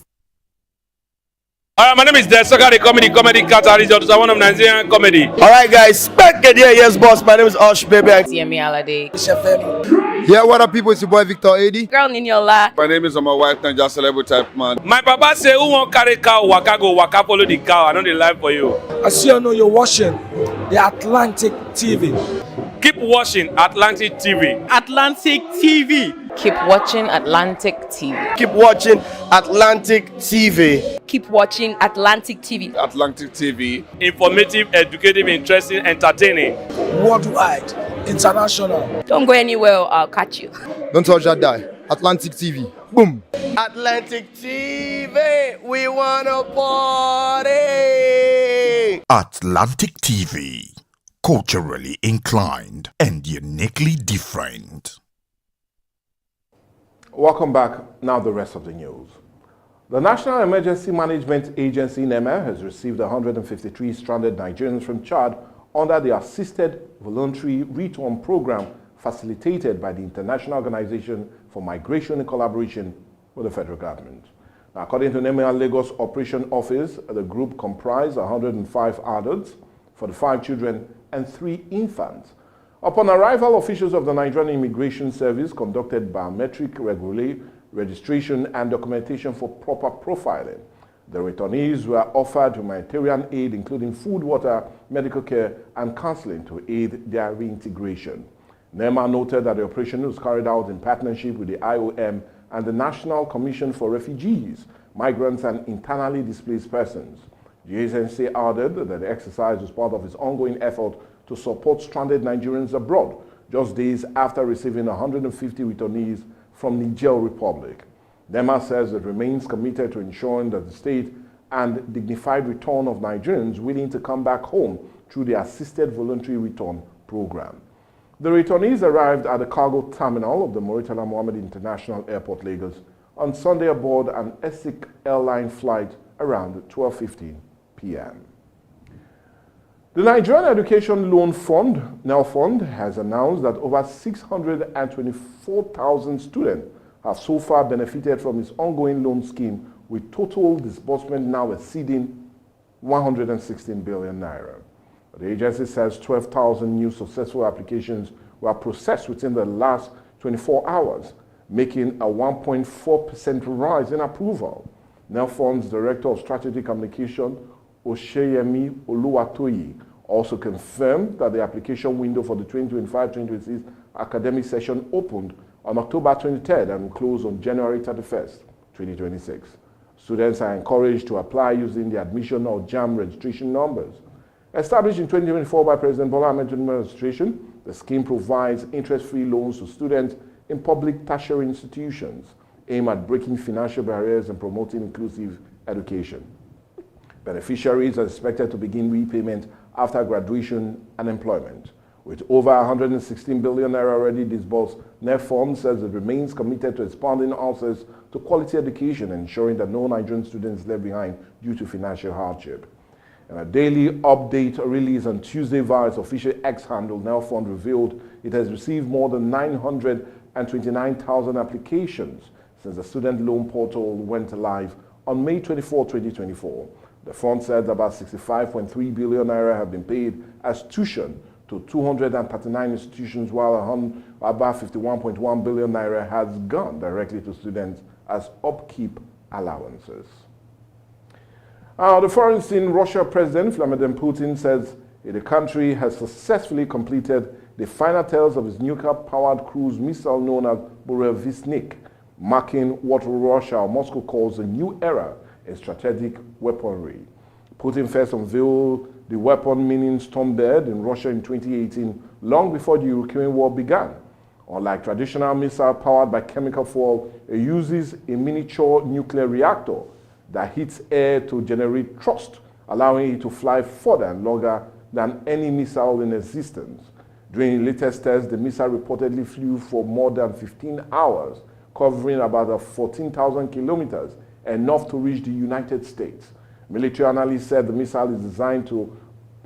All right, my name is Desoka, the comedy catalyst of one of Nigerian comedy. All right, guys, back again. Yes, boss. My name is Osh, baby. Yemi Alade. Yeah, what up, people? It's your boy Victor AD. Girl Ninyola. My name is my wife, Naija Celebrity type man. My papa say, who won't carry cow, waka follow the cow. I know the life for you. I see you know you're watching the Atlantic TV. Keep watching Atlantic TV. Atlantic TV. Keep watching Atlantic TV. Keep watching Atlantic TV. Keep watching Atlantic TV. Atlantic TV. Informative, educative, interesting, entertaining. Worldwide, international. Don't go anywhere, I'll catch you. Don't touch that die. Atlantic TV. Boom. Atlantic TV. We wanna party. Atlantic TV. Culturally inclined and uniquely different. Welcome back. Now the rest of the news. The National Emergency Management Agency, NEMA, has received 153 stranded Nigerians from Chad under the Assisted Voluntary Return Program facilitated by the International Organization for Migration in collaboration with the federal government. Now, according to NEMA Lagos Operation Office, the group comprised 105 adults, 45 children, and 3 infants. Upon arrival, officials of the Nigerian Immigration Service conducted biometric registration and documentation for proper profiling. The returnees were offered humanitarian aid, including food, water, medical care, and counseling to aid their reintegration. NEMA noted that the operation was carried out in partnership with the IOM and the National Commission for Refugees, Migrants, and Internally Displaced Persons. The agency added that the exercise was part of its ongoing effort to support stranded Nigerians abroad, just days after receiving 150 returnees from Niger Republic. NEMA says it remains committed to ensuring that the state and dignified return of Nigerians willing to come back home through the Assisted Voluntary Return Program. The returnees arrived at the cargo terminal of the Murtala Mohammed International Airport, Lagos, on Sunday aboard an Essex airline flight around 12:15 p.m. The Nigerian Education Loan Fund, NELFund, has announced that over 624,000 students have so far benefited from its ongoing loan scheme, with total disbursement now exceeding 116 billion naira. The agency says 12,000 new successful applications were processed within the last 24 hours, making a 1.4% rise in approval. NELFund's Director of Strategic Communication, Osheyemi Oluwatoyi, also confirmed that the application window for the 2025-2026 academic session opened on October 23rd and will close on January 31st, 2026. Students are encouraged to apply using the admission or JAM registration numbers. Established in 2024 by President Bola Ahmed Tinubu administration, the scheme provides interest-free loans to students in public tertiary institutions, aimed at breaking financial barriers and promoting inclusive education. Beneficiaries are expected to begin repayment after graduation and employment. With over 116 billion naira already disbursed, NELFund says it remains committed to expanding access to quality education and ensuring that no Nigerian students left behind due to financial hardship. In a daily update released on Tuesday via its official X handle, NELFund revealed it has received more than 929,000 applications since the student loan portal went live on May 24, 2024. The fund said about 65.3 billion naira have been paid as tuition to 239 institutions, while about 51.1 billion naira has gone directly to students as upkeep allowances. The foreign scene, Russia President Vladimir Putin says the country has successfully completed the final tests of its nuclear-powered cruise missile known as Burevestnik, marking what Russia or Moscow calls a new era in strategic weaponry. Putin first unveiled the weapon meaning Stormbird in Russia in 2018, long before the Ukraine war began. Unlike traditional missile powered by chemical fuel, it uses a miniature nuclear reactor that hits air to generate thrust, allowing it to fly further and longer than any missile in existence. During the latest test, the missile reportedly flew for more than 15 hours, covering about 14,000 kilometers, enough to reach the United States. Military analysts said the missile is designed to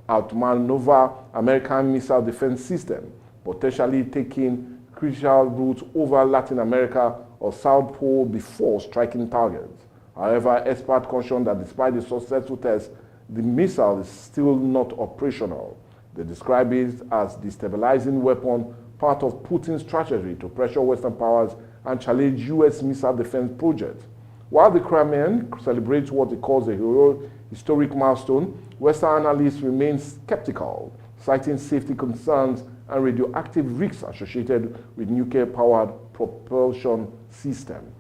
outmaneuver American missile defense system, potentially taking crucial routes over Latin America or South Pole before striking targets. However, experts caution that despite the successful test, the missile is still not operational. They describe it as destabilizing weapon, part of Putin's strategy to pressure Western powers and challenge U.S. missile defense projects. While the Kremlin celebrates what it calls a historic milestone, Western analysts remain skeptical, citing safety concerns and radioactive risks associated with nuclear-powered propulsion system.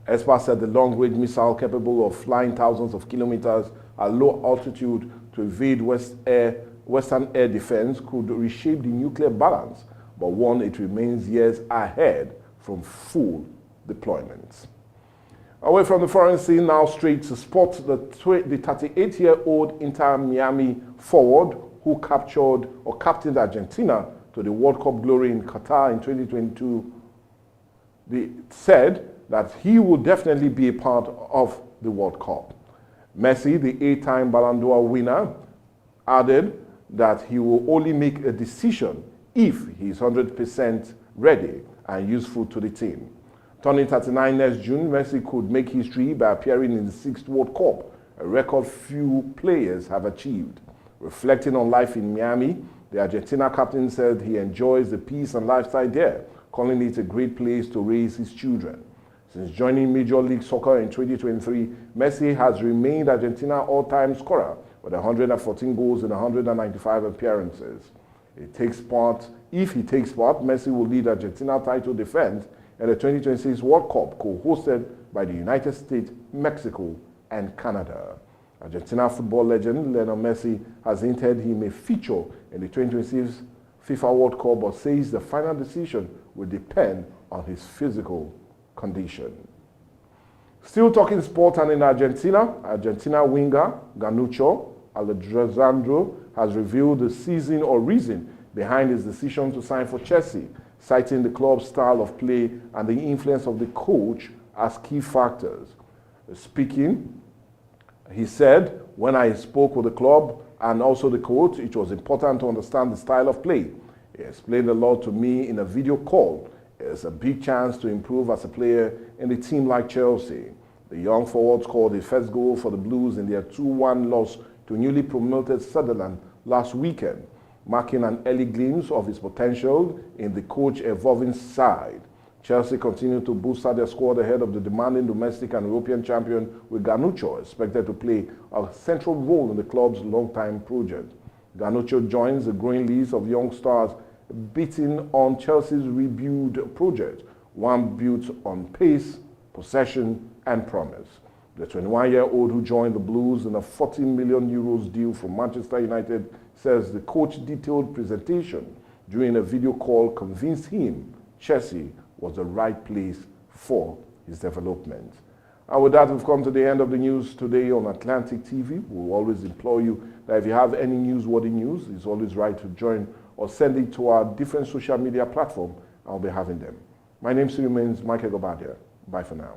Experts said the long-range missile capable of flying thousands of kilometers at low altitude to evade Western air defense could reshape the nuclear balance, but warn it remains years ahead from full deployment. Away from the foreign scene, now straight to sport, the 38-year-old Inter Miami forward who captained Argentina to the World Cup glory in Qatar in 2022, said that he would definitely be a part of the World Cup. Messi, the 8-time Ballon d'Or winner, added that he will only make a decision if he is 100% ready and useful to the team. Turning 39 next June, Messi could make history by appearing in the 6th World Cup, a record few players have achieved. Reflecting on life in Miami, the Argentina captain said he enjoys the peace and lifestyle there, calling it a great place to raise his children. Since joining Major League Soccer in 2023, Messi has remained Argentina's all-time scorer with 114 goals in 195 appearances. If he takes part, Messi will lead Argentina title defense at the 2026 World Cup, co-hosted by the United States, Mexico, and Canada. Argentina football legend Lionel Messi has hinted he may feature in the 2026 FIFA World Cup, but says the final decision will depend on his physical condition. Still talking sport, and in Argentina winger Garnacho Alexandro has revealed the season or reason behind his decision to sign for Chelsea, citing the club's style of play and the influence of the coach as key factors. Speaking, he said, "When I spoke with the club and also the coach, it was important to understand the style of play. He explained a lot to me in a video call. It's a big chance to improve as a player in a team like Chelsea." The young forward scored his first goal for the Blues in their 2-1 loss to newly promoted Sunderland last weekend, marking an early glimpse of his potential in the coach-evolving side. Chelsea continue to boost their squad ahead of the demanding domestic and European champion, with Garnacho expected to play a central role in the club's long-time project. Garnacho joins the growing list of young stars beating on Chelsea's rebuild project, one built on pace, possession, and promise. The 21-year-old who joined the Blues in a €14 million deal from Manchester United says the coach's detailed presentation during a video call convinced him Chelsea was the right place for his development. And with that, we've come to the end of the news today on Atlantic TV. We'll always implore you that if you have any newsworthy news, it's always right to join or send it to our different social media platforms. I'll be having them. My name still remains Michael Gobadia. Bye for now.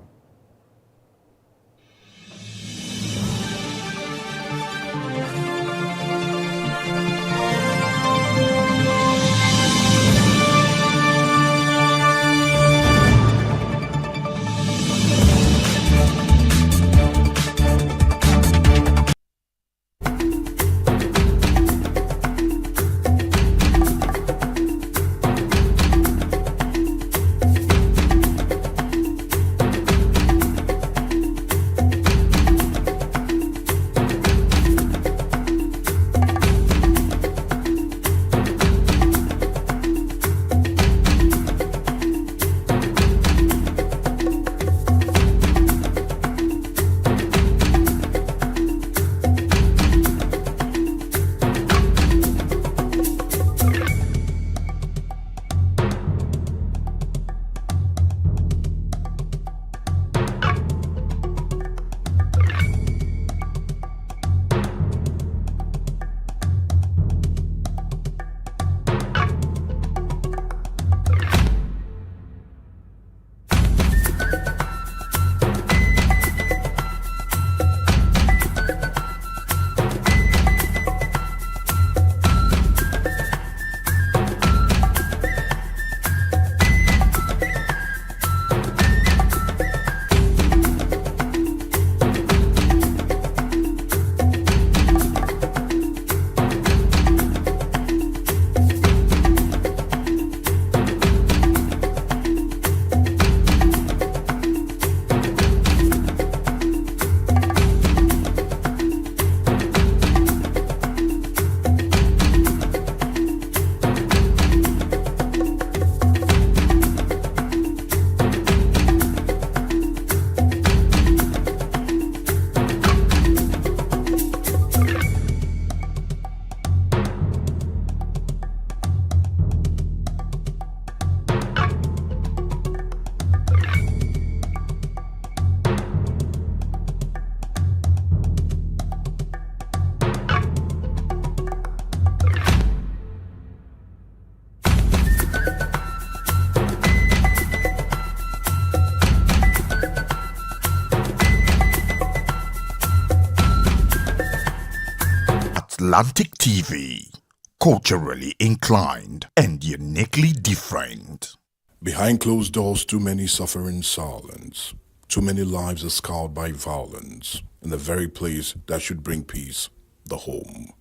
Atlantic TV, culturally inclined and uniquely different. Behind closed doors, too many suffer in silence. Too many lives are scarred by violence in the very place that should bring peace, the home.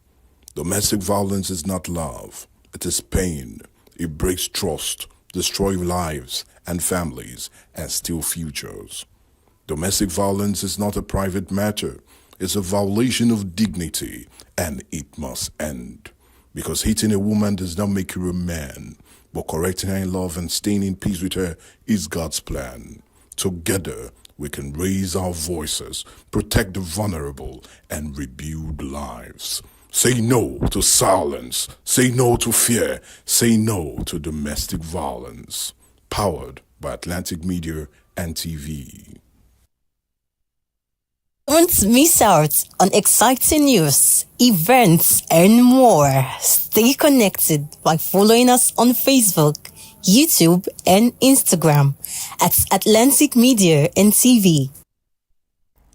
Domestic violence is not love. It is pain. It breaks trust, destroys lives and families, and steals futures. Domestic violence is not a private matter. It's a violation of dignity, and it must end. Because hitting a woman does not make her a man, but correcting her in love and staying in peace with her is God's plan. Together, we can raise our voices, protect the vulnerable, and rebuild lives. Say no to silence. Say no to fear. Say no to domestic violence. Powered by Atlantic Media and TV. Don't miss out on exciting news, events, and more. Stay connected by following us on Facebook, YouTube, and Instagram at Atlantic Media and TV.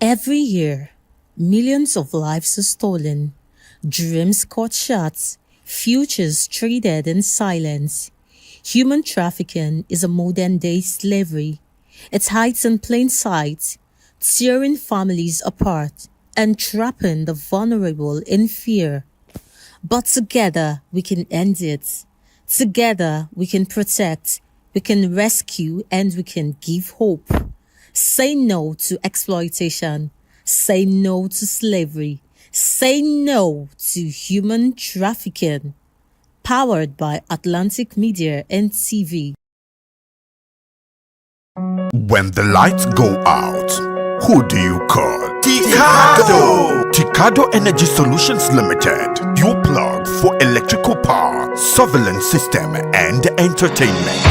Every year, millions of lives are stolen, dreams cut short, futures traded in silence. Human trafficking is a modern-day slavery. It hides in plain sight, tearing families apart and trapping the vulnerable in fear. But together we can end it. Together we can protect, we can rescue, and we can give hope. Say no to exploitation. Say no to slavery. Say no to human trafficking. Powered by Atlantic Media and TV. When the lights go out, who do you call? Ticado! Ticado Energy Solutions Limited. Your plug for electrical power, surveillance system, and entertainment.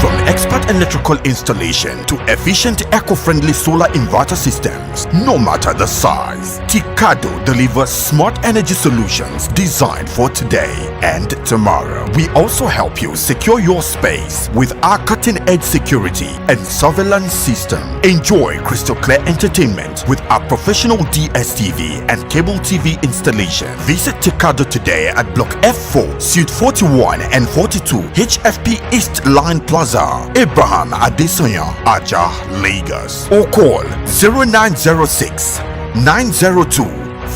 From expert electrical installation to efficient eco-friendly solar inverter systems, no matter the size, Ticado delivers smart energy solutions designed for today and tomorrow. We also help you secure your space with our cutting-edge security and surveillance system. Enjoy crystal clear entertainment with our professional DSTV and cable TV installation. Visit Ticado today at Block F4, Suite 41 and 42, HFP East Line Plaza, Abraham Adesanya, Aja, Lagos. Or call 0906 902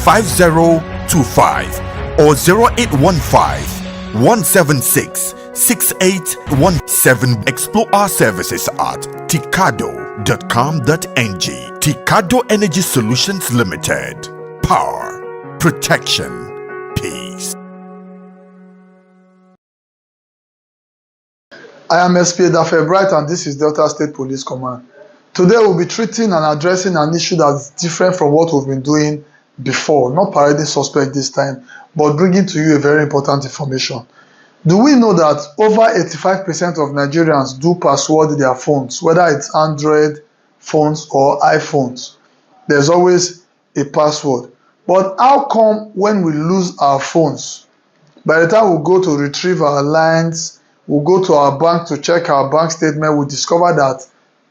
5025 or 0815 176 6817. Explore our services at ticado.com.ng. Ticado Energy Solutions Limited. Power, protection, peace. I am SP Dafe Bright and this is Delta State Police Command. Today we'll be treating and addressing an issue that's different from what we've been doing before. Not parading suspect this time, but bringing to you a very important information. Do we know that over 85% of Nigerians do password their phones, whether it's Android phones or iPhones? There's always a password. But how come when we lose our phones, by the time we go to retrieve our lines, we go to our bank to check our bank statement, we discover that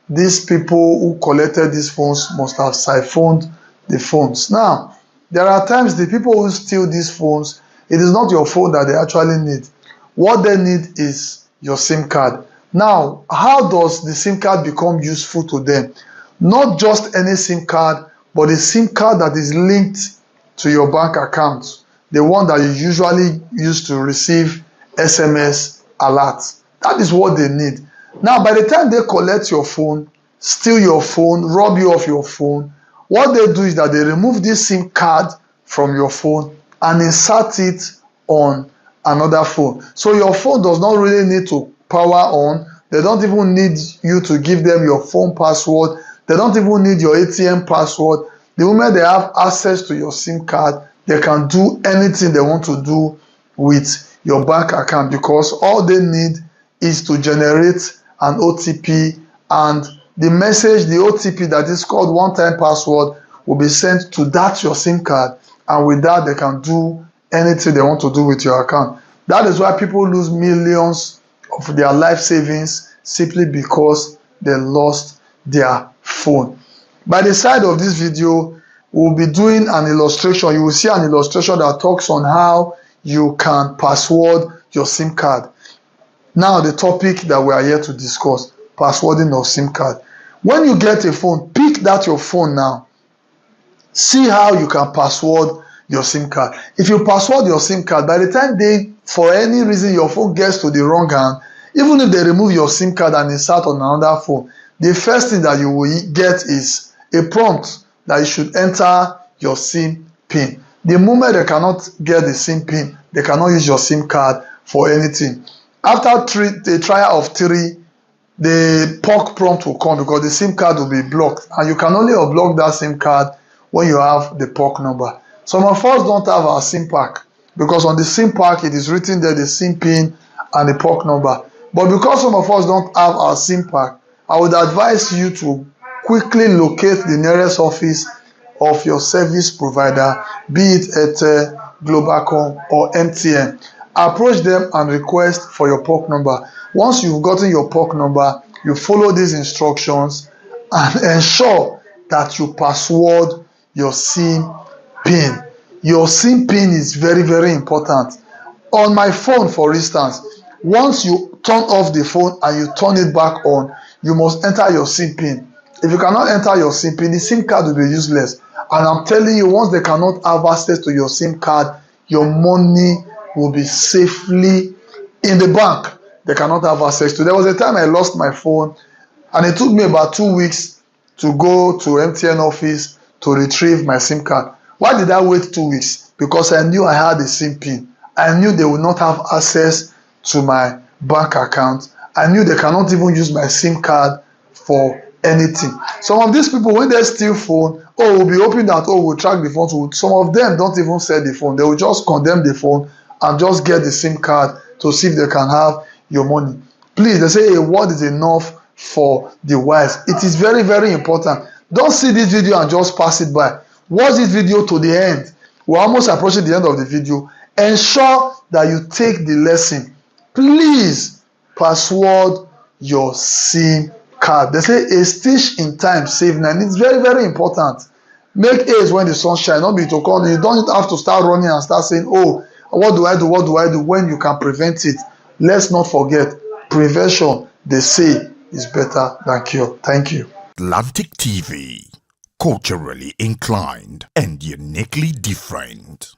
these people who collected these phones must have siphoned the phones. Now, there are times the people who steal these phones, it is not your phone that they actually need. What they need is your SIM card. Now, how does the SIM card become useful to them? Not just any SIM card, but a SIM card that is linked to your bank account, the one that you usually use to receive SMS alerts. That is what they need. Now, by the time they collect your phone, steal your phone, rob you of your phone, what they do is that they remove this SIM card from your phone and insert it on another phone. So your phone does not really need to power on. They don't even need you to give them your phone password. They don't even need your ATM password. The moment they have access to your SIM card, they can do anything they want to do with your bank account, because all they need is to generate an OTP, and the message, the OTP that is called one-time password, will be sent to that your SIM card, and with that they can do anything they want to do with your account. That is why people lose millions of their life savings simply because they lost their phone. By the side of this video, we'll be doing an illustration. You will see an illustration that talks on how you can password your SIM card. Now, the topic that we are here to discuss, passwording of SIM card. When you get a phone, pick that your phone now. See how you can password your SIM card. If you password your SIM card, by the time for any reason, your phone gets to the wrong hand, even if they remove your SIM card and insert on another phone, the first thing that you will get is a prompt that you should enter your SIM PIN. The moment they cannot get the SIM PIN, they cannot use your SIM card for anything. After the trial of 3, the POC prompt will come because the SIM card will be blocked, and you can only unblock that SIM card when you have the POC number. Some of us don't have our SIM pack because on the SIM pack it is written there the SIM PIN and the POC number. But because some of us don't have our SIM pack, I would advise you to quickly locate the nearest office of your service provider, be it Airtel, Globalcom or MTN. Approach them and request for your POC number. Once you've gotten your POC number, you follow these instructions and ensure that you password your SIM PIN. Your SIM PIN is very, very important. On my phone, for instance, once you turn off the phone and you turn it back on, you must enter your SIM PIN. If you cannot enter your SIM PIN, the SIM card will be useless. And I'm telling you, once they cannot have access to your SIM card, your money will be safely in the bank. They cannot have access to. There was a time I lost my phone, and it took me about 2 weeks to go to MTN office to retrieve my SIM card. Why did I wait 2 weeks? Because I knew I had a SIM PIN. I knew they would not have access to my bank account. I knew they cannot even use my SIM card for anything. Some of these people, when they steal phone, we'll be hoping that, we'll track the phone. Some of them don't even sell the phone. They will just condemn the phone and just get the SIM card to see if they can have your money. Please, they say a word is enough for the wise. It is very, very important. Don't see this video and just pass it by. Watch this video to the end. We're almost approaching the end of the video. Ensure that you take the lesson. Please password your SIM card. They say a stitch in time save 9. It's very, very important. Make haste when the sun shines. Not be to call. You don't have to start running and start saying, what do I do? What do I do? When you can prevent it. Let's not forget, prevention, they say, is better than cure. Thank you. Atlantic TV, culturally inclined and uniquely different.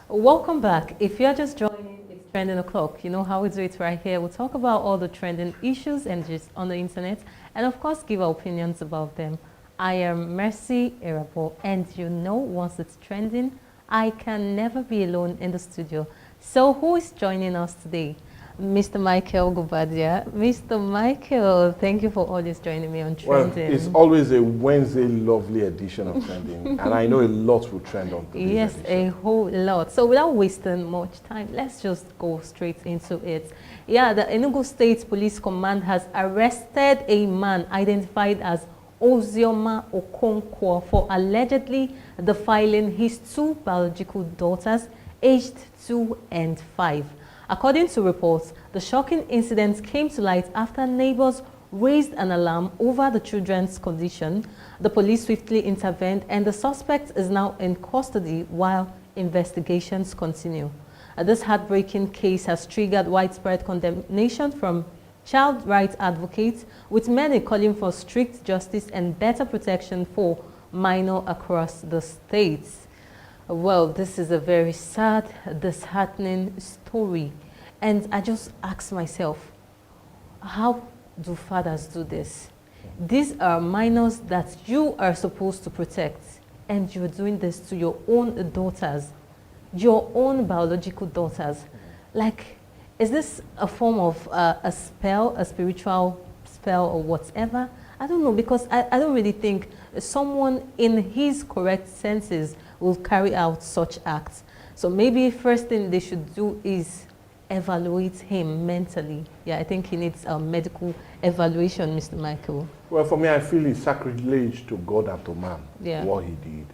Welcome back. If you're just joining, it's Trending O'Clock. You know how we do it right here. We'll talk about all the trending issues and just on the internet, and of course give our opinions about them. I am Mercy Irabo, and you know once it's trending, I can never be alone in the studio. So who is joining us today? Mr. Michael Gubadia. Mr. Michael, thank you for always joining me on Trending. Well, it's always a Wednesday lovely edition of Trending, and I know a lot will trend on today's Yes, edition. a whole lot. So without wasting much time, let's just go straight into it. Yeah, the Enugu State Police Command has arrested a man identified as Ozioma Okonkwo for allegedly defiling his 2 biological daughters, aged 2 and 5. According to reports, the shocking incident came to light after neighbors raised an alarm over the children's condition. The police swiftly intervened, and the suspect is now in custody while investigations continue. This heartbreaking case has triggered widespread condemnation from child rights advocates, with many calling for strict justice and better protection for minors across the states. Well, this is a very sad, disheartening story. And I just ask myself, how do fathers do this? These are minors that you are supposed to protect, and you're doing this to your own daughters, your own biological daughters. like, is this a form of a spell, a spiritual spell or whatever? I don't know, because I don't really think someone in his correct senses will carry out such acts. So maybe first thing they should do is evaluate him mentally. Yeah, I think he needs a medical evaluation, Mr. Michael. Well, for me, I feel it's sacrilege to God and to man, yeah, what he did.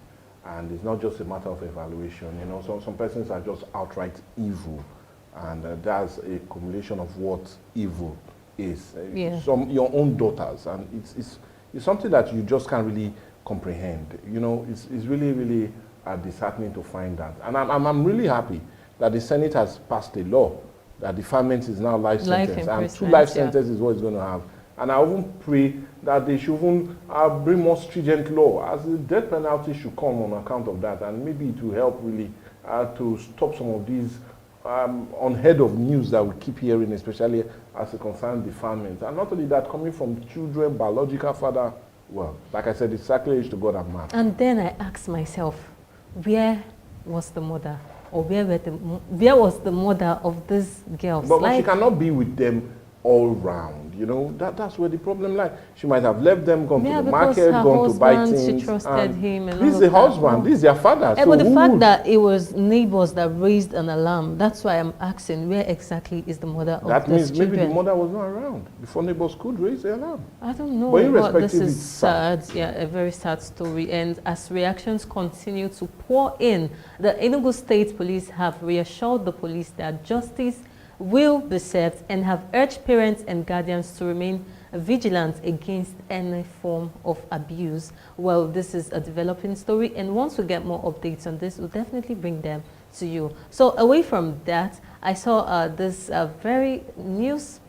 And it's not just a matter of evaluation. You know, some persons are just outright evil. And that's a accumulation of what evil is. Yeah. Your own daughters. And it's something that you just can't really comprehend. You know, it's really, really disheartening to find that. And I'm really happy that the Senate has passed a law that deferment is now life sentence. And 2 life sentences is what it's going to have. And I even pray that they should even bring more stringent law, as the death penalty should come on account of that. And maybe it will help really to stop some of these unheard of news that we keep hearing, especially as it concerns deferment. And not only that, coming from children, biological father, well, like I said, it's sacrilege to God and man. And then I asked myself, where was the mother? Or where was the mother of these girls? But she cannot be with them all round. You know, that's where the problem lies. She might have left them, gone to the market, gone to buy things. She trusted him. This is the husband, this is their father. So but the fact that it was neighbors that raised an alarm, that's why I'm asking, where exactly is the mother of these children? That means maybe the mother was not around before neighbors could raise the alarm. I don't know. But irrespective, this is sad. Yeah, a very sad story. And as reactions continue to pour in, the Enugu State Police have reassured the police that justice will be served and have urged parents and guardians to remain vigilant against any form of abuse. Well, this is a developing story, and once we get more updates on this, we'll definitely bring them to you. So away from that, I saw this very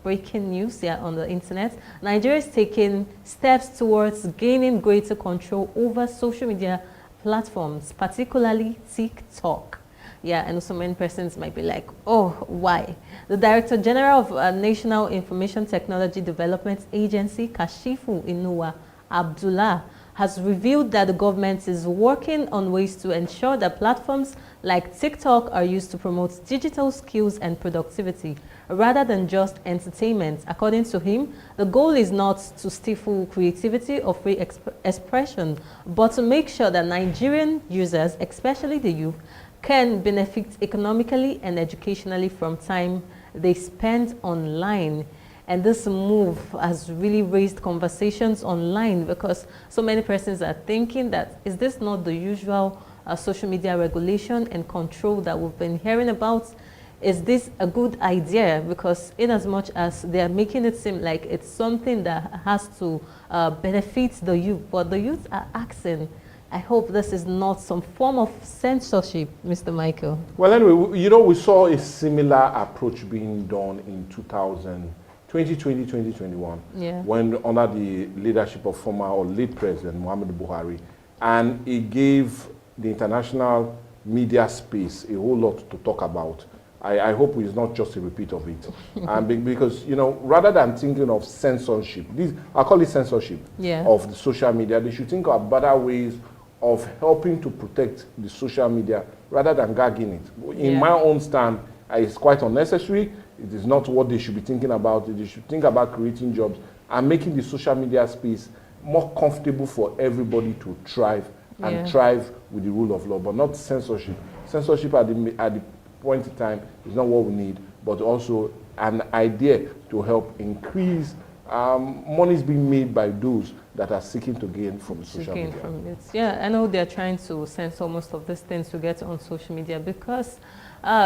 breaking news here on the internet. Nigeria is taking steps towards gaining greater control over social media platforms, particularly TikTok. Yeah, and so many persons might be like, oh, why? The Director General of National Information Technology Development Agency, Kashifu Inuwa Abdullah, has revealed that the government is working on ways to ensure that platforms like TikTok are used to promote digital skills and productivity, rather than just entertainment. According to him, the goal is not to stifle creativity or free expression, but to make sure that Nigerian users, especially the youth, can benefit economically and educationally from time they spend online. And this move has really raised conversations online, because so many persons are thinking that, is this not the usual social media regulation and control that we've been hearing about? Is this a good idea? Because in as much as they are making it seem like it's something that has to benefit the youth, but the youth are asking, I hope this is not some form of censorship, Mr. Michael. Well, anyway, you know, we saw a similar approach being done in 2020, 2021, yeah, when under the leadership of former or late President Muhammadu Buhari, and it gave the international media space a whole lot to talk about. I hope it's not just a repeat of it. Because, you know, rather than thinking of censorship, I call it censorship, yeah, of the social media, they should think of better ways of helping to protect the social media rather than gagging it. In my own stand, it's quite unnecessary. It is not what they should be thinking about. They should think about creating jobs and making the social media space more comfortable for everybody to thrive and thrive with the rule of law, but not censorship. Censorship at the point in time is not what we need, but also an idea to help increase monies being made by those that are seeking to gain from social media. Yeah, I know they're trying to censor most of these things to get on social media, because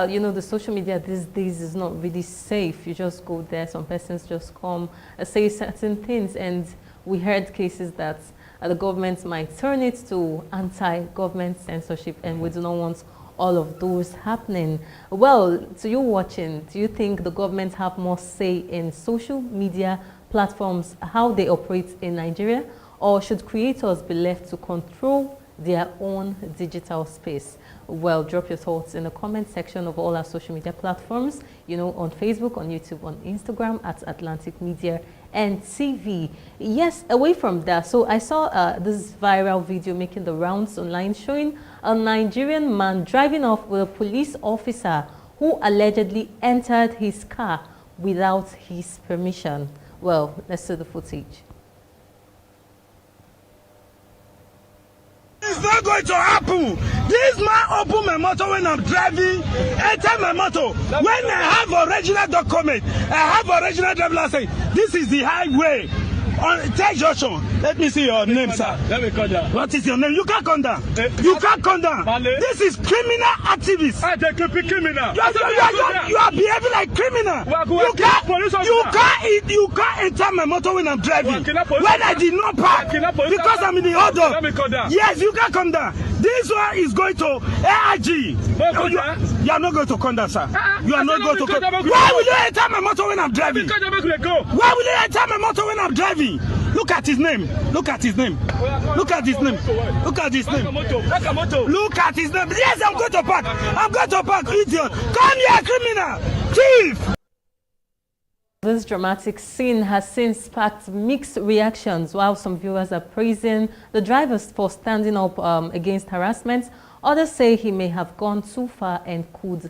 you know, the social media these days is not really safe. You just go there, some persons just come, say certain things, and we heard cases that the government might turn it to anti-government censorship, and we do not want all of those happening. Well, to you watching, do you think the government have more say in social media platforms, how they operate in Nigeria, or should creators be left to control their own digital space? Well, drop your thoughts in the comment section of all our social media platforms, you know, on Facebook, on YouTube, on Instagram at Atlantic Media and TV. Yes, away from that, so I saw this viral video making the rounds online showing a Nigerian man driving off with a police officer who allegedly entered his car without his permission. Well, let's see the footage. It's not going to happen. This man open my motor when I'm driving, enter my motor. When I have original document, I have original driver license. This is the highway. On Tech Junction. Let me see your name, sir. Let me come down. What is your name? You can't come down. You can't come down. This is criminal activist. I take a criminal. You are behaving like criminal. You can't enter my motor when I'm driving. When I did not park because I'm in the order. Yes, you can't come down. This one is going to AIG. You are not going to come down, sir. You are not going to come. Why will you enter my motor when I'm driving? Why will you enter my motor when I'm driving? Look at his name. Look at his name. Look at his name. Look at his name. Look at his name. Yes, I'm going to park. I'm going to park, idiot. Come here, criminal. Thief. This dramatic scene has since sparked mixed reactions, while some viewers are praising the drivers for standing up against harassment. Others say he may have gone too far and could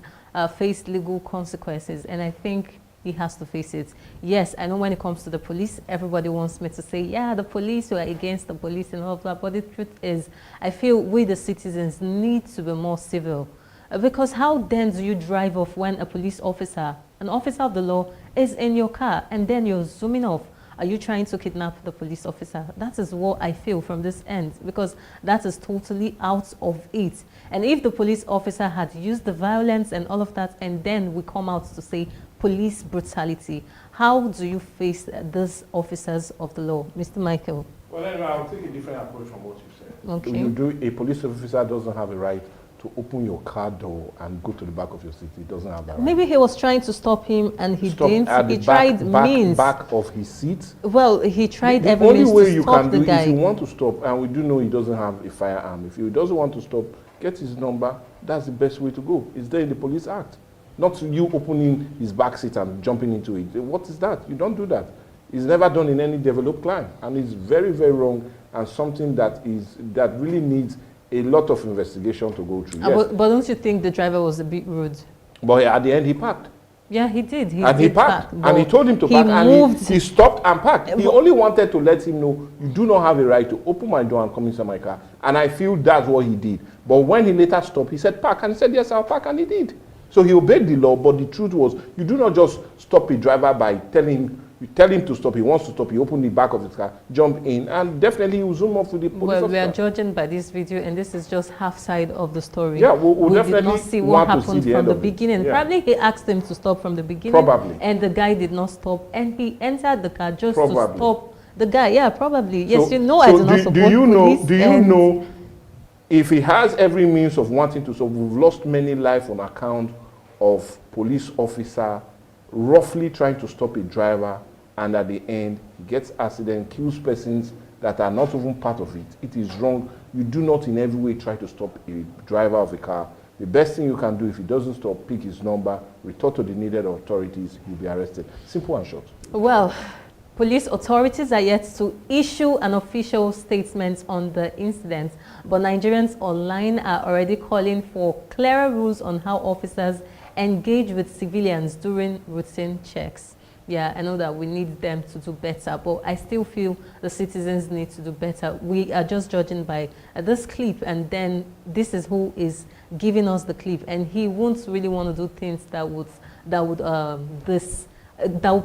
face legal consequences. And I think he has to face it. Yes, I know when it comes to the police, everybody wants me to say, yeah, the police, we are against the police and all of that. But the truth is, I feel we, the citizens, need to be more civil. Because how then do you drive off when a police officer, an officer of the law, is in your car and then you're zooming off? Are you trying to kidnap the police officer? That is what I feel from this end, because that is totally out of it. And if the police officer had used the violence and all of that, and then we come out to say police brutality, how do you face these officers of the law? Mr. Michael? Well, then I'll take a different approach from what you said. Okay. A police officer doesn't have a right to open your car door and go to the back of your seat. He doesn't have that right. Maybe he was trying to stop him and he didn't. He tried means. Back of his seat. Well, he tried every means to stop the guy. The only way you can do it, if you want to stop, and we do know he doesn't have a firearm, if he doesn't want to stop, get his number. That's the best way to go. It's there in the Police Act. Not you opening his back seat and jumping into it. What is that? You don't do that. It's never done in any developed clime, and it's very, very wrong, and something that really needs a lot of investigation to go through. Yes. But don't you think the driver was a bit rude? But at the end, he parked. Yeah, he did. He parked. And he told him to park, and he stopped and parked. He only wanted to let him know, you do not have a right to open my door and come inside my car. And I feel that's what he did. But when he later stopped, he said, park. And he said, yes, I'll park. And he did. So he obeyed the law, but the truth was, you do not just stop a driver by telling him, you tell him to stop, he wants to stop, you open the back of his car, jump in, and definitely he will zoom off with the police officer. We are judging by this video, and this is just half side of the story. Yeah, we definitely did not see what happened from the beginning. Yeah. Probably he asked him to stop from the beginning. Probably. And the guy did not stop, and he entered the car just to stop the guy. Yeah, probably. Yes, I do not support police. Do you know, if he has every means of wanting to stop, we've lost many lives on account of police officer roughly trying to stop a driver, and at the end he gets accident, kills persons that are not even part of it. It is wrong. You do not in every way try to stop a driver of a car. The best thing you can do, if he doesn't stop, pick his number, report to the needed authorities, he'll be arrested. Simple and short. Well, police authorities are yet to issue an official statement on the incident, but Nigerians online are already calling for clearer rules on how officers engage with civilians during routine checks. Yeah, I know that we need them to do better, but I still feel the citizens need to do better. We are just judging by this clip, and then this is who is giving us the clip, and he won't really want to do things that would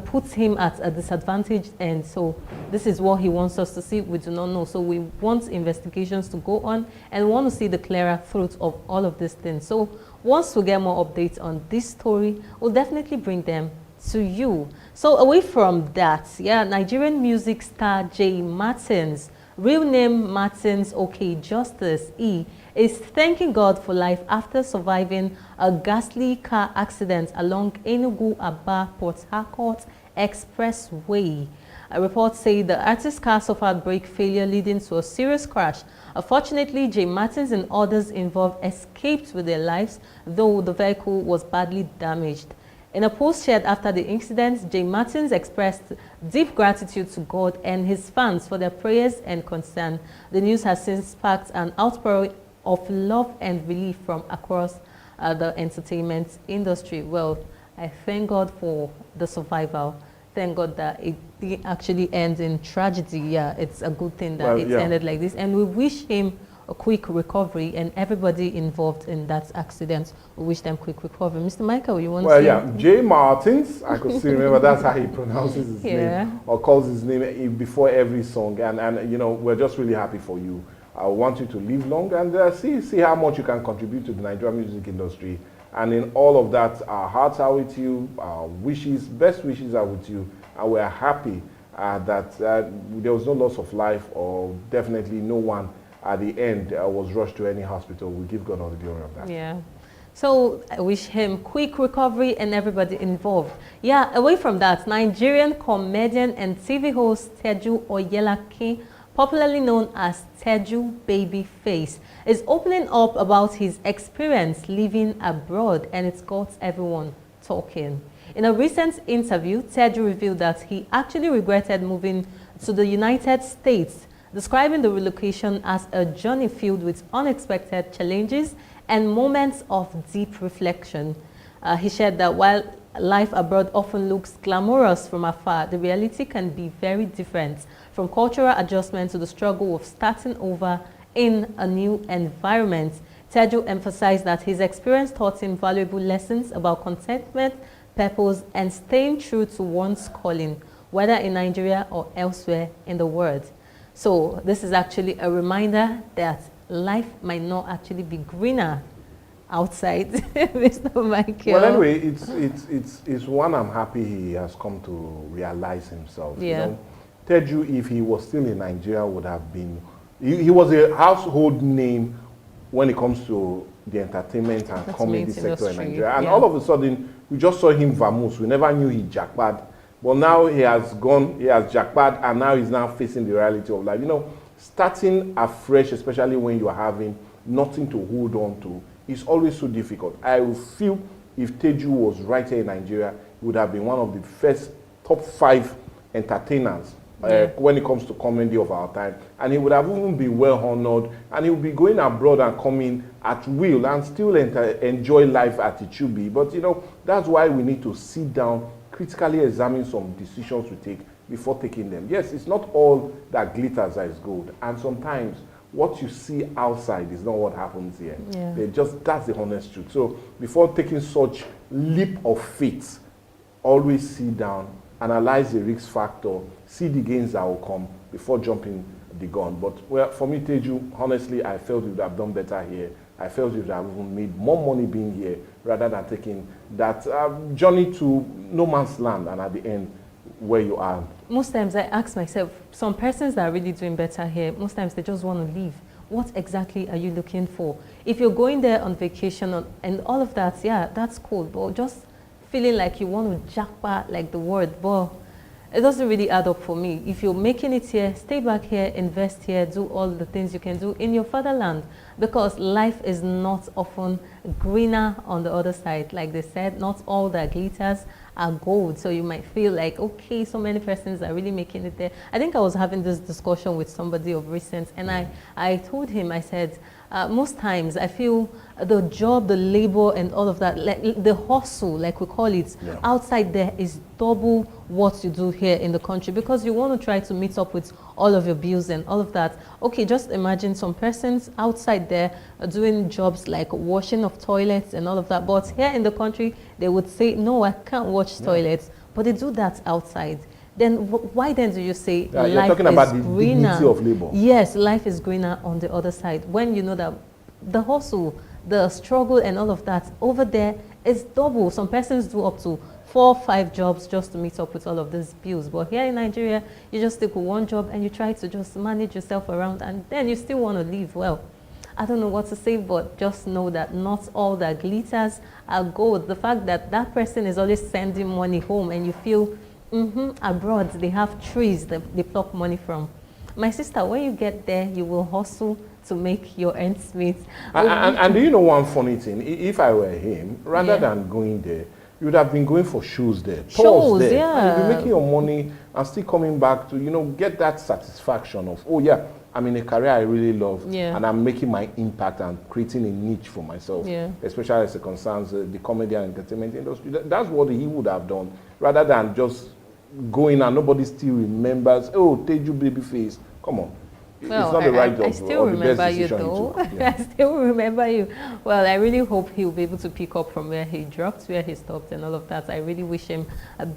put him at a disadvantage, and so this is what he wants us to see. We do not know, so we want investigations to go on and want to see the clearer truth of all of these things. So once we get more updates on this story, we'll definitely bring them to you. So away from that, yeah, Nigerian music star Jay Martins, real name Martins OK Justice E, is thanking God for life after surviving a ghastly car accident along Enugu-Aba Port Harcourt Expressway. Reports say the artist's car suffered brake failure, leading to a serious crash. Unfortunately, Jay Martins and others involved escaped with their lives, though the vehicle was badly damaged. In a post shared after the incident, Jay Martins expressed deep gratitude to God and his fans for their prayers and concern. The news has since sparked an outpouring of love and relief from across the entertainment industry. Well, I thank God for the survival. Thank God that it didn't actually end in tragedy. Yeah, it's a good thing that it ended like this. And we wish him a quick recovery, and everybody involved in that accident, we wish them quick recovery. Mr. Michael, you want to say? Well, yeah, Jay Martins, I could still remember that's how he pronounces his name, or calls his name before every song. And you know, we're just really happy for you. I want you to live long and see how much you can contribute to the Nigerian music industry. And in all of that, our hearts are with you, our wishes, best wishes are with you, and we're happy that there was no loss of life, or definitely no one at the end was rushed to any hospital. We give God all the glory of that. Yeah. So I wish him quick recovery and everybody involved. Yeah, away from that, Nigerian comedian and TV host Teju Oyelaki, popularly known as Teju Babyface, is opening up about his experience living abroad, and it's got everyone talking. In a recent interview, Teju revealed that he actually regretted moving to the United States, describing the relocation as a journey filled with unexpected challenges and moments of deep reflection. He shared that while life abroad often looks glamorous from afar, the reality can be very different, from cultural adjustment to the struggle of starting over in a new environment. Teju emphasized that his experience taught him valuable lessons about contentment, purpose, and staying true to one's calling, whether in Nigeria or elsewhere in the world. So this is actually a reminder that life might not actually be greener outside, Mr. Michael. Well, anyway, it's one I'm happy he has come to realize himself. Yeah. You know, Teju, if he was still in Nigeria, would have been, he was a household name when it comes to the entertainment and comedy sector in Nigeria. And all of a sudden, we just saw him vamoose. We never knew he jackpad. But now he has gone, he has jackpad, and now he's now facing the reality of life. You know, starting afresh, especially when you are having nothing to hold on to, is always so difficult. I feel if Teju was right here in Nigeria, he would have been one of the first top 5 entertainers when it comes to comedy of our time. And he would have even been well honored, and he would be going abroad and coming at will and still enjoy life as it should be. But you know, that's why we need to sit down, critically examine some decisions we take before taking them. Yes, it's not all that glitters that is gold, and sometimes what you see outside is not what happens here. That's the honest truth. So before taking such leap of faith, always sit down, analyze the risk factor, see the gains that will come before jumping the gun. But well, for me, Teju, honestly, I felt we would have done better here. I felt we would have even made more money being here rather than taking that journey to no man's land and at the end where you are. Most times I ask myself, some persons that are really doing better here, most times they just want to leave. What exactly are you looking for? If you're going there on vacation and all of that, yeah, that's cool. But just feeling like you want to jackpot like the word, but it doesn't really add up for me. If you're making it here, stay back here, invest here, do all the things you can do in your fatherland, because life is not often greener on the other side. Like they said, not all that glitters are gold. So you might feel like, okay, so many persons are really making it there. I think I was having this discussion with somebody of recent, and I told him, I said, most times I feel the job, the labor and all of that, like the hustle, like we call it, outside there is double what you do here in the country, because you want to try to meet up with all of your bills and all of that. Okay, just imagine some persons outside there are doing jobs like washing of toilets and all of that. But here in the country, they would say, no, I can't wash toilets. But they do that outside. Then why then do you say life you're talking is about the greener? dignity of labor. Yes, life is greener on the other side. When you know that the hustle, the struggle and all of that over there is double. Some persons do up to 4 or 5 jobs just to meet up with all of these bills. But here in Nigeria, you just stick with one job and you try to just manage yourself around, and then you still want to live well. I don't know what to say, but just know that not all that glitters are gold. The fact that that person is always sending money home and you feel, abroad they have trees that they pluck money from. My sister, when you get there, you will hustle to make your ends meet. And do you know one funny thing? If I were him, rather than going there, you would have been going for shows there. Shows, there. yeah. And you'd be making your money and still coming back to, you know, get that satisfaction of, oh yeah, I'm in a career I really love, Yeah. and I'm making my impact and creating a niche for myself, especially as it concerns the comedy and entertainment industry. That's what he would have done, rather than just going and nobody still remembers, oh, Teju Babyface, come on. Well, it's not the right job. I still remember you though. I still remember you. Well, I really hope he'll be able to pick up from where he dropped, where he stopped and all of that. I really wish him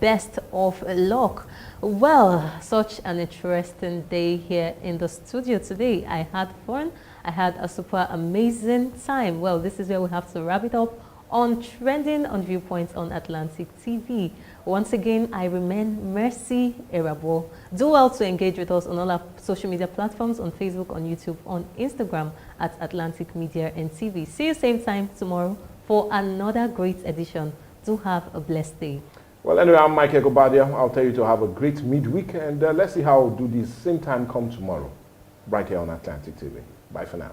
best of luck. Well, such an interesting day here in the studio today. I had fun. I had a super amazing time. Well, this is where we have to wrap it up on Trending on Viewpoints on Atlantic TV. Once again, I remain Mercy Erabo. Do well to engage with us on all our social media platforms, on Facebook, on YouTube, on Instagram at Atlantic Media and TV. See you same time tomorrow for another great edition. Do have a blessed day. Well, anyway, I'm Mike Egobadia. I'll tell you to have a great midweek, and let's see how we'll do this same time come tomorrow, right here on Atlantic TV. Bye for now.